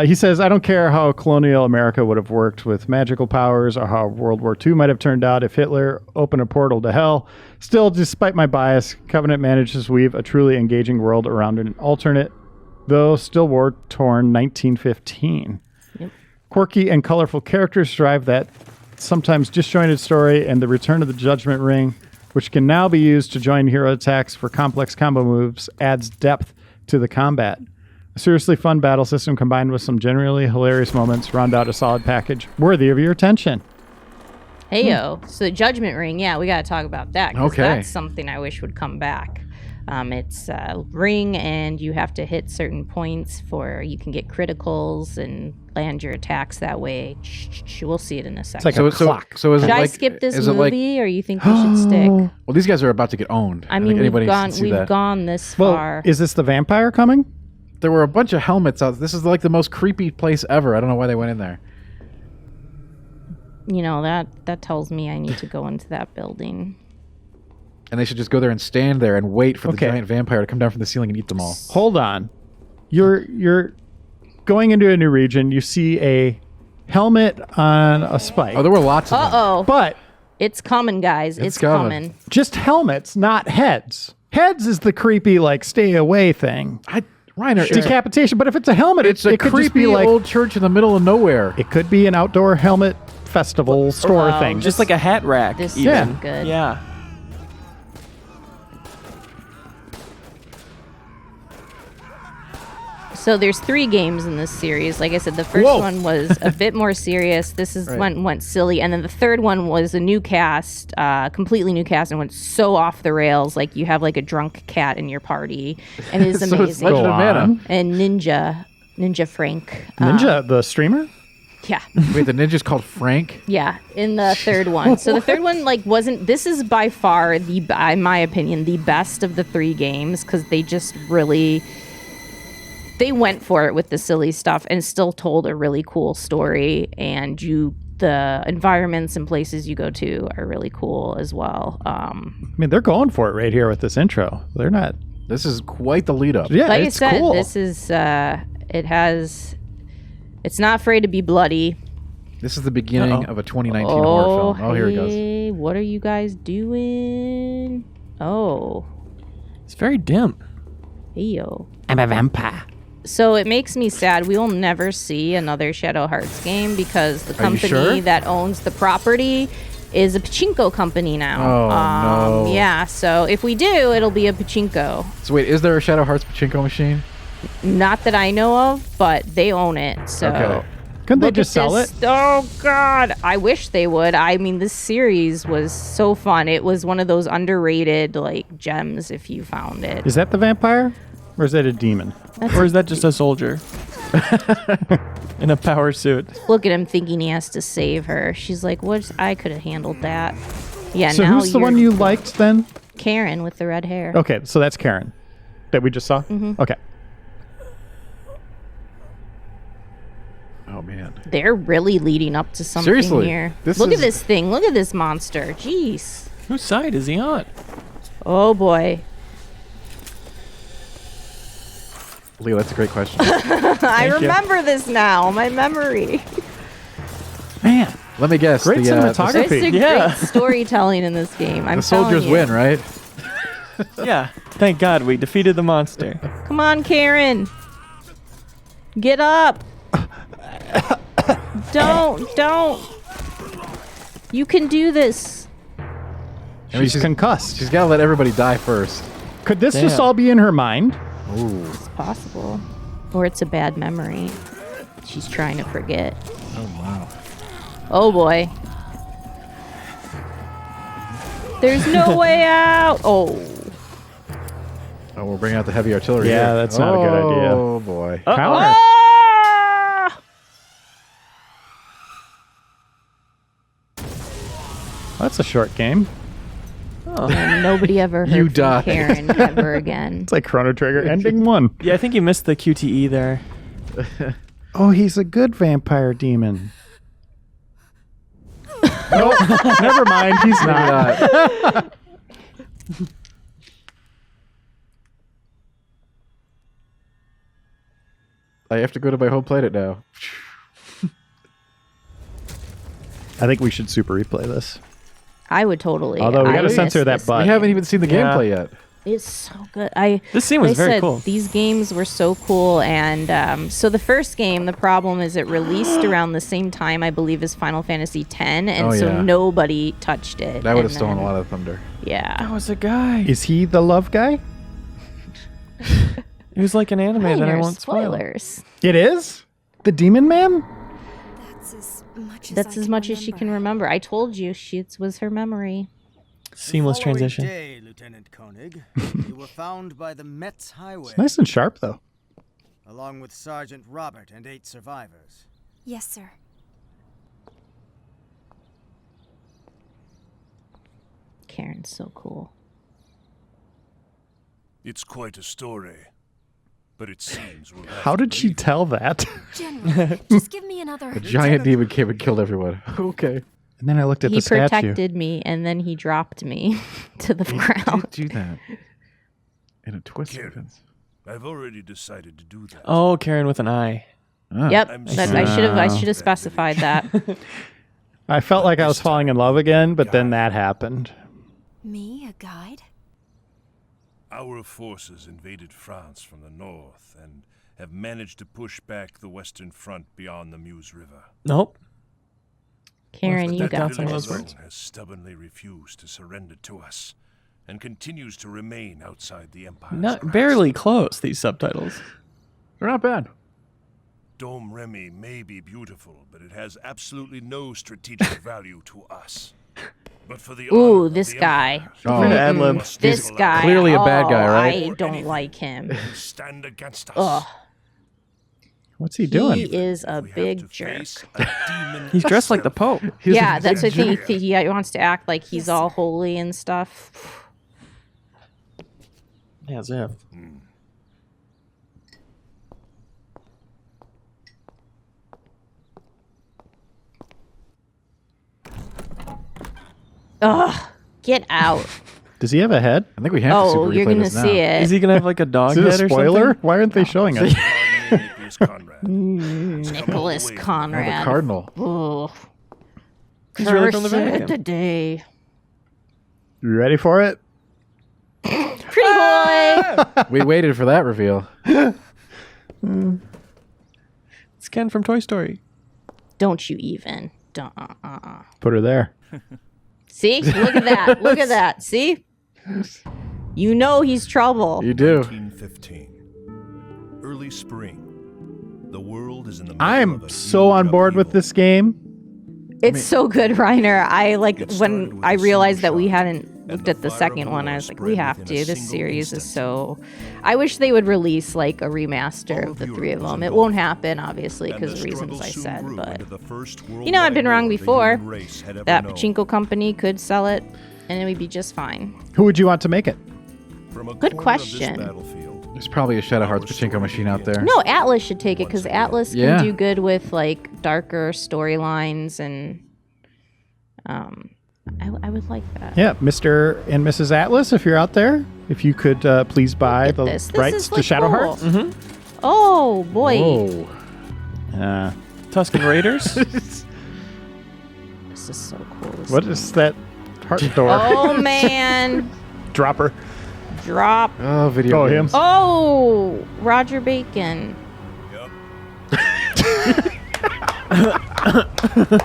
He says, I don't care how colonial America would have worked with magical powers or how World War II might have turned out if Hitler opened a portal to hell. Still, despite my bias, Covenant manages to weave a truly engaging world around an alternate, though still war-torn 1915. Yep. Quirky and colorful characters drive that sometimes disjointed story, and the return of the Judgment Ring, which can now be used to join hero attacks for complex combo moves, adds depth to the combat. A seriously fun battle system combined with some generally hilarious moments round out a solid package worthy of your attention. Hey yo, so the Judgment Ring, yeah, we got to talk about that. 'Cause Okay. that's something I wish would come back. It's a ring, and you have to hit certain points for you can get criticals and land your attacks that way. We'll see it in a second. It's like a clock. So is Should it I like, skip this is it like, movie, or you think we should stick? well, these guys are about to get owned. I think mean, anybody we've can see that. gone this Well, far. is this the vampire coming? There were a bunch of helmets out. This is like the most creepy place ever. I don't know why they went in there. You know, that tells me I need to go into that building. And they should just go there and stand there and wait for the Okay. giant vampire to come down from the ceiling and eat them all. Hold on. You're going into a new region. You see a helmet on a spike. Oh, there were lots of them. Uh-oh. But It's coming, guys. It's coming. coming. just helmets, not heads. Heads is the creepy, like, stay away thing. Reiner, Decapitation. But if it's a helmet, it's a it could just creepy be like, old church in the middle of nowhere. it could be an outdoor helmet festival store Wow. thing. Just like a hat rack. This even. isn't good. Yeah. So there's 3 games in this series. Like I said, the first Whoa. one was a bit more serious. This is went silly, and then the third one was a new cast, completely new cast, and went so off the rails. Like you have like a drunk cat in your party, and it is So it's amazing. Legend of Go Mana. on. And Ninja Frank. Ninja, the streamer? Yeah. Wait, the ninja's called Frank? Yeah, in the third one. So the third one wasn't. This is by far in my opinion, the best of the 3 games because they just really. They went for it with the silly stuff and still told a really cool story. And the environments and places you go to are really cool as well. I mean, they're going for it right here with this intro. They're not. This is quite the lead up. Yeah, Like it's I said, cool. this is. It's not afraid to be bloody. This is the beginning of a 2019 horror film. Oh, here it goes. Hey, what are you guys doing? Oh, It's very dim. hey yo. I'm a vampire. So it makes me sad. We will never see another Shadow Hearts game because the Are you company sure? that owns the property is a pachinko company now. Oh, no. Yeah, so if we do, it'll be a pachinko. So wait, is there a Shadow Hearts pachinko machine? Not that I know of, but they own it. So Okay. Couldn't they look just at sell this. it? Oh God, I wish they would. I mean, this series was so fun. It was one of those underrated like gems if you found it. Is that the vampire? Or is that a demon? Or is that just a soldier? In a power suit. Look at him thinking he has to save her. She's like, "What? I could have handled that." Yeah. So now who's the you're one you liked then? Karen with the red hair. Okay, so that's Karen that we just saw? Mm-hmm. Okay. Oh, man. They're really leading up to something Seriously, here. this Look is- at this thing. Look at this monster. Jeez. Whose side is he on? Oh boy. Leo, that's a great question. I you. remember this now. My memory. Man, Let me guess. Great cinematography. There's a Yeah. great storytelling in this game. I'm The soldiers telling you. win, right? Yeah. Thank God we defeated the monster. Come on, Karen. Get up. Don't. You can do this. I mean, she's concussed. She's got to let everybody die first. Could this just Damn. all be in her mind? Ooh. It's possible. Or it's a bad memory. She's trying to forget. Oh, wow. Oh boy. There's no way out. Oh. Oh, we're bringing out the heavy artillery. Yeah, here. that's not a good idea. Oh, boy. Counter. Ah! That's a short game. And nobody ever heard You from died. Karen ever again. It's like Chrono Trigger ending 1. Yeah, I think you missed the QTE there. Oh, he's a good vampire demon. Nope, never mind. He's not. I have to go to my home planet now. I think we should super replay this. I would totally. Although we I gotta miss censor that this butt. We haven't even seen the Yeah. gameplay yet. It's so good. This scene was like I very said, cool. These games were so cool, and so the first game, the problem is it released around the same time, I believe, as Final Fantasy X, and Oh, so yeah. nobody touched it. That would have and stolen a then- lot of thunder. Yeah. That was a guy. Is he the love guy? It was like an anime that I Reiner, won't spoil. spoilers. It is? The Demon Man? That's as much as she can remember. I told you, she was her memory. Seamless The following transition. Day, Lieutenant Koenig, you were found by the Metz Highway, It's nice and sharp, though. along with Sergeant Robert and 8 survivors. Yes, sir. Karen's so cool. It's quite a story, but it seems we'll have How to did she leave it. tell that? General, just give me another. A giant demon came and killed everyone. Okay. And then I looked at He the statue. protected me, and then he dropped me to the ground. Do that. In a twist of Karen. events. I've already decided to do that. Oh, Karen with an eye. Ah. Yep, I'm that, sorry. I should have specified that. I felt like I was falling in love again, but then that happened. Me, a guide? Our forces invaded France from the north and have managed to push back the Western Front beyond the Meuse River. Nope. Karen, Well, you that got counts on this. those words. Alone has stubbornly refused to surrender to us and continues to remain outside the Empire's Not grasp. barely close, these subtitles. They're not bad. Dome Remy may be beautiful, but it has absolutely no strategic value to us. But for the honor Ooh, of this the guy. Empire, Oh. For ad lib. must This allow guy. Clearly a bad guy, Oh, right? I don't like him. to stand against us. Ugh. What's he doing? He is a We have big to jerk. face a demon He's dressed like the Pope. He's Yeah, a that's big what jerk. he wants to act like he's all holy and stuff. Yeah, as if. Ugh, get out. Does he have a head? I think we have to Oh, super you're replay gonna this now. see it. Is he gonna have like a dog Is head it a or spoiler? something? Why aren't they showing us? Nicholas Conrad. Nicholas Oh, the Conrad. cardinal. Ugh. He's really from the Curse Vatican. today. You ready for it? Pretty boy. We waited for that reveal. It's Ken from Toy Story. Don't you even. Put her there. See? Look at that. Look at that. See? You know he's trouble. You do. 1915. Early spring. The world is in the middle I'm of a so huge on board with upheaval. this game. It's so good, Reiner. I like It started when with I a realized that single we shot, hadn't and looked the at the fire second of one. I war was like, spread we have within a to. This single series is instant. so. I wish they would release like a remaster All of the of three of Europe was them. It involved. won't happen, obviously, And because the of reasons struggle I soon said. grew But into the first you know, I've worldwide been wrong war the before. human race had ever That known. pachinko company could sell it, and it would be just fine. Who would you want to make it? From a Good corner of this question. battlefield, There's probably a Shadow Hearts pachinko machine out there. No, Atlas should take it because Atlas Yeah. can do good with like darker storylines and. I would like that. Yeah, Mr. and Mrs. Atlas, if you're out there, if you could please buy Look the at this. This rights is, to like, Shadow cool. Hearts. Mm-hmm. Oh boy, Whoa. Tuscan Raiders. this is so cool. What is that heart door? Oh man, Dropper. drop. Oh, video Oh, him. games. Oh, Roger Bacon.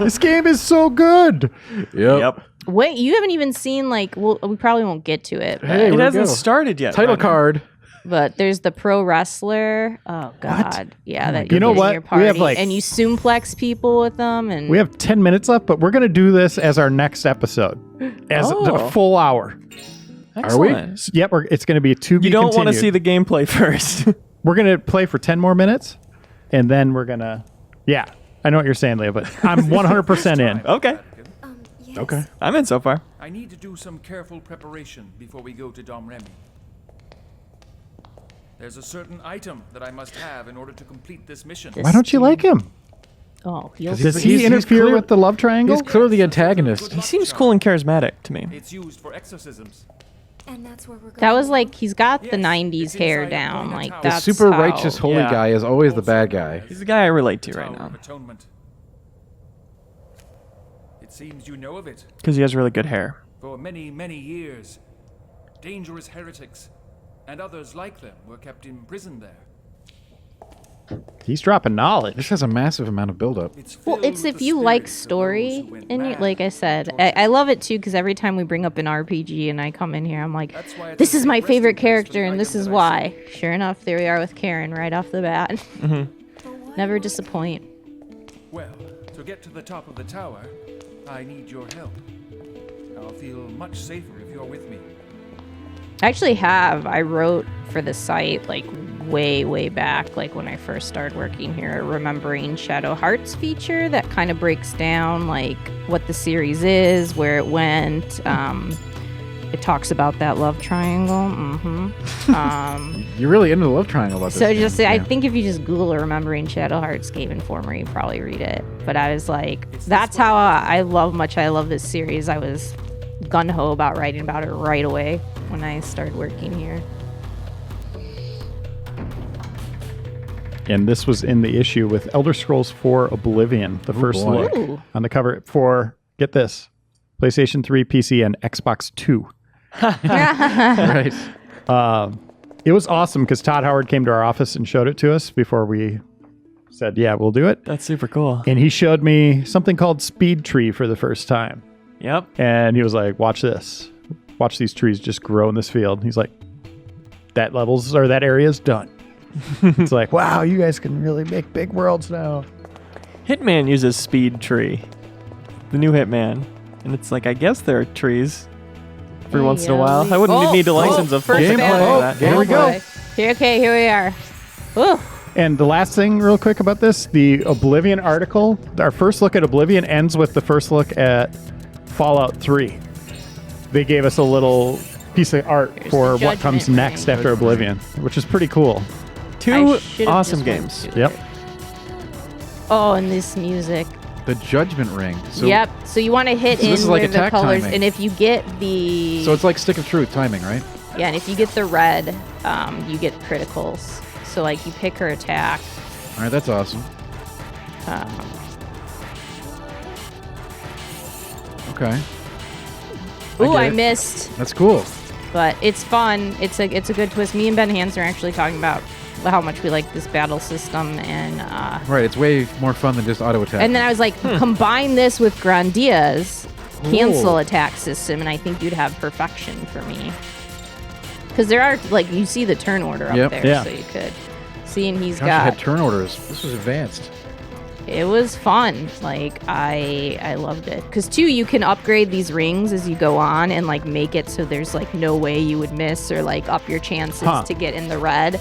This game is so good. Yep. Wait, you haven't even seen like we probably won't get to it, but, Hey, It where'd hasn't go? started yet. Title Reiner. card. but there's the pro wrestler. Oh God, yeah, that You know get in what? Your We party, have, like- and you suplex people with them, and We have 10 minutes left, but we're going to do this as our next episode. As Oh. a full hour. Excellent. Yep, it's going to be a to be You don't want to continued. see the gameplay first. We're going to play for 10 more minutes, and then we're going to... Yeah, I know what you're saying, Leah, but I'm 100% in. Okay. Yes. Okay. I'm in so far. I need to do some careful preparation before we go to Dom Remy. There's a certain item that I must have in order to complete this mission. Why don't you like him? oh, you'll He's- Does see. he he's interfere clear- with the love triangle? He's clearly the antagonist. He seems cool and charismatic to me. It's used for exorcisms. And that's where we're going. That was like he's got the Yes, 90s it's hair inside down. Reiner Like Tower. The that's super how- righteous holy Yeah. guy is always the bad guy. He's the guy I relate to right Tower now of Atonement. It seems you know of it. because he has really good hair. For many, many years, dangerous heretics and others like them were kept imprisoned there. He's dropping knowledge. This has a massive amount of buildup. Well, it's if you like story, and like I said, I love it too because every time we bring up an RPG and I come in here, I'm like, this is my favorite character and this is why. Sure enough, there we are with Karen right off the bat. Never disappoint. Well, to get to the top of the tower, I need your help. I'll feel much safer if you're with me. I wrote for the site like way back, like when I first started working here, a Remembering Shadow Hearts feature that kind of breaks down like what the series is, where it went. It talks about that love triangle. You're really into the love triangle about this. So game. I think if you just Google Remembering Shadow Hearts Game Informer, you probably read it. But I was like, that's how I love this series. I was gung-ho about writing about it right away when I started working here. And this was in the issue with Elder Scrolls 4 Oblivion, the first boy. look Ooh. on the cover for, get this, PlayStation 3, PC, and Xbox 2. Right. It was awesome because Todd Howard came to our office and showed it to us before we said, yeah, we'll do it. That's super cool. And he showed me something called Speed Tree for the first time. Yep. And he was like, watch this. Watch these trees just grow in this field. He's like, that area's done. It's like, wow, you guys can really make big worlds now. Hitman uses Speed Tree, the new Hitman. And it's like, I guess there are trees every once in a while. I wouldn't need to license a full first thing battle. like that. Here we go. Boy. Here we are. Ooh. And the last thing real quick about this, the Oblivion article, our first look at Oblivion ends with the first look at Fallout 3. They gave us a little piece of art Here's for the what comes Judgment next Ring. after Oblivion, which is pretty cool. Two I should've awesome just games. went to Yep. it. Oh, and this music. The Judgment Ring. So, Yep. So you want to hit So in this is like where the attack colors, timing. and if you get the So it's like Stick of Truth timing, right? yeah, and if you get the red, you get criticals. So like you pick her attack. All right, that's awesome. Okay. Ooh, get I it. missed, That's cool. but it's fun. It's a good twist. Me and Ben Hansen are actually talking about how much we like this battle system, and Right, it's way more fun than just auto attack. and then I was like, combine this with Grandia's cancel Ooh. attack system, and I think you'd have perfection for me. Because there are like you see the turn order up Yep. there, Yeah. so you could see, and he's Gosh, I got. had turn orders. This was advanced. It was fun. Like I loved it. Cause too, you can upgrade these rings as you go on and like make it so there's like no way you would miss or like up your chances to get in the red,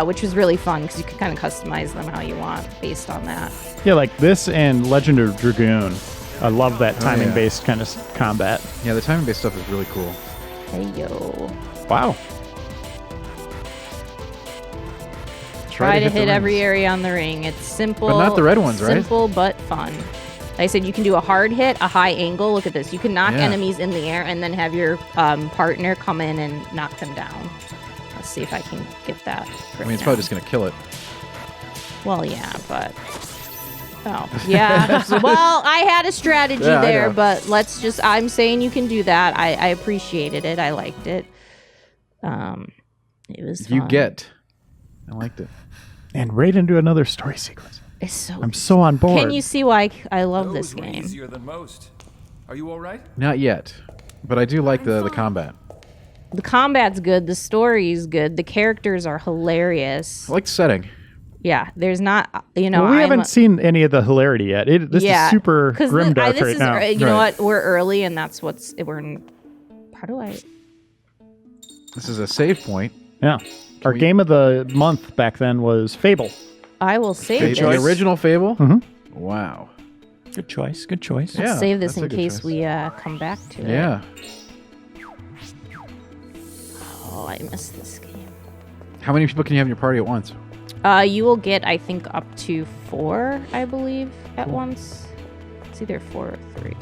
which was really fun because you can kind of customize them how you want based on that. Yeah, like this and Legend of Dragoon. I love that yeah. timing-based kind of combat. Yeah, the timing-based stuff is really cool. Hey yo, Wow. try to hit the every rings. area on the ring. It's simple, But not the red ones, right? Simple but fun. Like I said, you can do a hard hit, a high angle. Look at this. You can knock Yeah. enemies in the air and then have your partner come in and knock them down. Let's see if I can get that. I mean, it's probably just going to kill it. Well, yeah, but. Oh, yeah. Well, I had a strategy Yeah, I there, know. but let's just. I'm saying you can do that. I appreciated it. I liked it. It was fun. You get. I liked it. And right into another story sequence. It's so. I'm so on board. Can you see why I love this Those were game? easier than most. Are you all right? Not yet. But I do like the combat. The combat's good. The story's good. The characters are hilarious. I like the setting. Yeah, there's not. You know, Well, we I'm- haven't seen any of the hilarity yet. This is super 'cause grimdark this right is, now. You know Right. what? We're early, and that's what's we're. How do I? This is a save point. Yeah. Our game of the month back then was Fable. I will save The this. original Fable? Mhm. Wow. Good choice. Good choice. Yeah, Save this that's a in good case choice. we come back to it. Yeah. Oh, I missed this game. How many people can you have in your party at once? You will get, I think, up to 4, I believe, at once. It's either 4 or 3.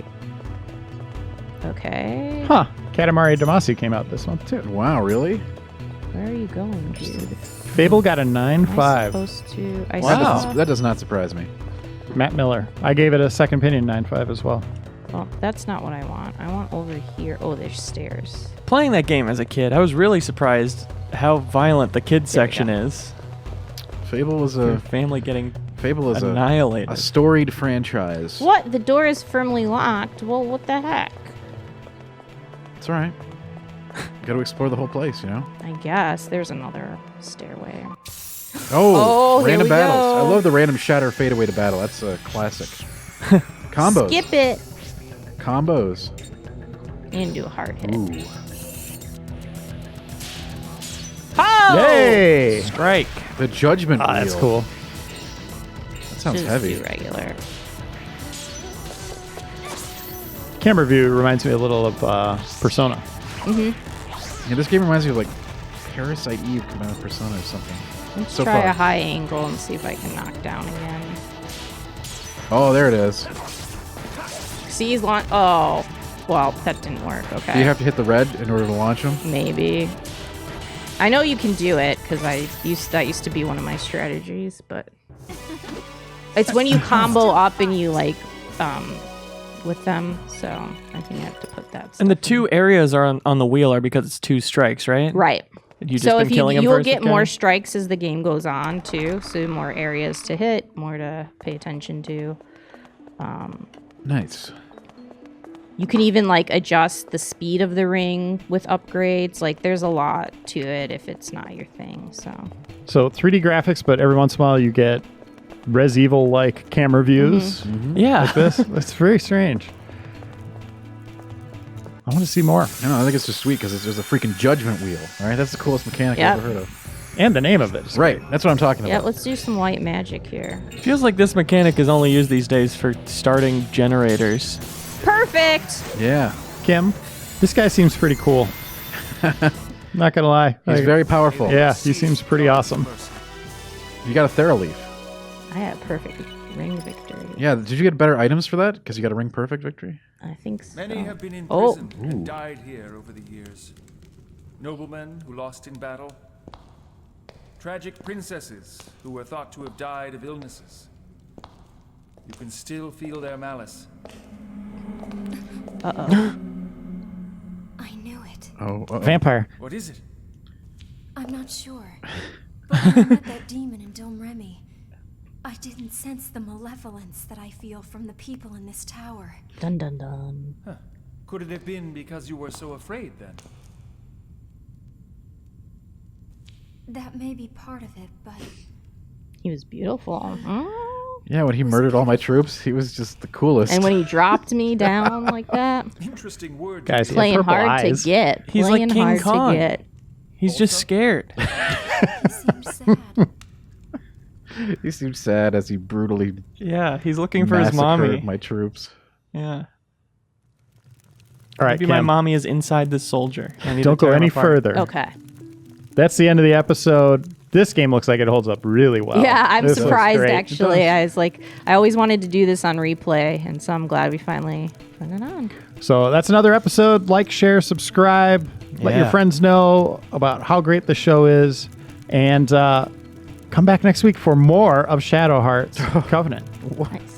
Okay. Huh. Katamari Damacy came out this month too. Wow, really? Where are you going, dude? Fable got a Am I 9.5. supposed to? I Well, saw. that does not surprise me. Matt Miller. I gave it a second opinion 9.5 as well. Well, that's not what I want. I want over here. Oh, there's stairs. Playing that game as a kid, I was really surprised how violent the kids There we section go. is. Fable is Your a family getting a annihilated. storied franchise. What? The door is firmly locked. Well, what the heck? It's all right. Got to explore the whole place, you know. I guess there's another stairway. Oh, here random we battles. go. I love the random shatter fade away to battle. That's a classic. Combos. Skip it. Combos. And do a hard hit. Ooh. Oh! Yay! Strike. The judgment wheel. That's cool. That sounds Just heavy. do regular. Camera view reminds me a little of Persona. Yeah, this game reminds me of like Parasite Eve coming out of Persona or something. Let's So try far. a high angle and see if I can knock down again. Oh, there it is. See, he's oh, well, that didn't work. Okay. Do you have to hit the red in order to launch them? Maybe. I know you can do it because that used to be one of my strategies, but it's when you combo up and you like with them. So I think I have to put that. And the stuff in. two areas are on the wheel are because it's 2 strikes, right? Right. You just So been if you killing 'em you'll first, get okay? more strikes as the game goes on too, so more areas to hit, more to pay attention to. Nice. You can even like adjust the speed of the ring with upgrades. Like there's a lot to it if it's not your thing. So 3D graphics, but every once in a while you get Res Evil like camera views. Yeah. Like this. It's very strange. I want to see more. I don't know, I think it's just sweet because there's a freaking judgment wheel. All right, that's the coolest mechanic Yep. I've ever heard of. And the name of it. is Right, that's what I'm talking Yeah, about. let's do some white magic here. Feels like this mechanic is only used these days for starting generators. Perfect. Yeah, Kim, this guy seems pretty cool. Not gonna lie. he's very powerful. Yeah, he seems pretty awesome. You got a Thera-Leaf. I had a perfect ring victory. Yeah, did you get better items for that? Because you got a ring perfect victory? I think so. Many have been Oh. imprisoned and died here over the years. Noblemen who lost in battle. Tragic princesses who were thought to have died of illnesses. You can still feel their malice. Uh-oh. I knew it. Oh, uh-oh. Vampire. What is it? I'm not sure. But when I met that demon in Dom Remy, I didn't sense the malevolence that I feel from the people in this tower. Dun dun dun. Huh. Could it have been because you were so afraid then? That may be part of it, but He was beautiful. Yeah, when he murdered all my troops, he was just the coolest. And when he dropped me down like that, Interesting word. Guys, to he has playing purple hard eyes. to get. He's playing like King hard Kong. to get. He's just scared. he seemed sad. He seemed sad as he brutally Yeah, he's looking for his massacred mommy. my troops. Yeah. All right, Maybe my Kim, mommy is inside this soldier. I need to don't go tear him any apart. further. Okay. That's the end of the episode. This game looks like it holds up really well. Yeah, I'm This looks surprised great. actually. I was like, I always wanted to do this on replay, and so I'm glad we finally put it on. So that's another episode. Like, share, subscribe. Let your Yeah. friends know about how great the show is. And come back next week for more of Shadow Hearts Covenant. Nice.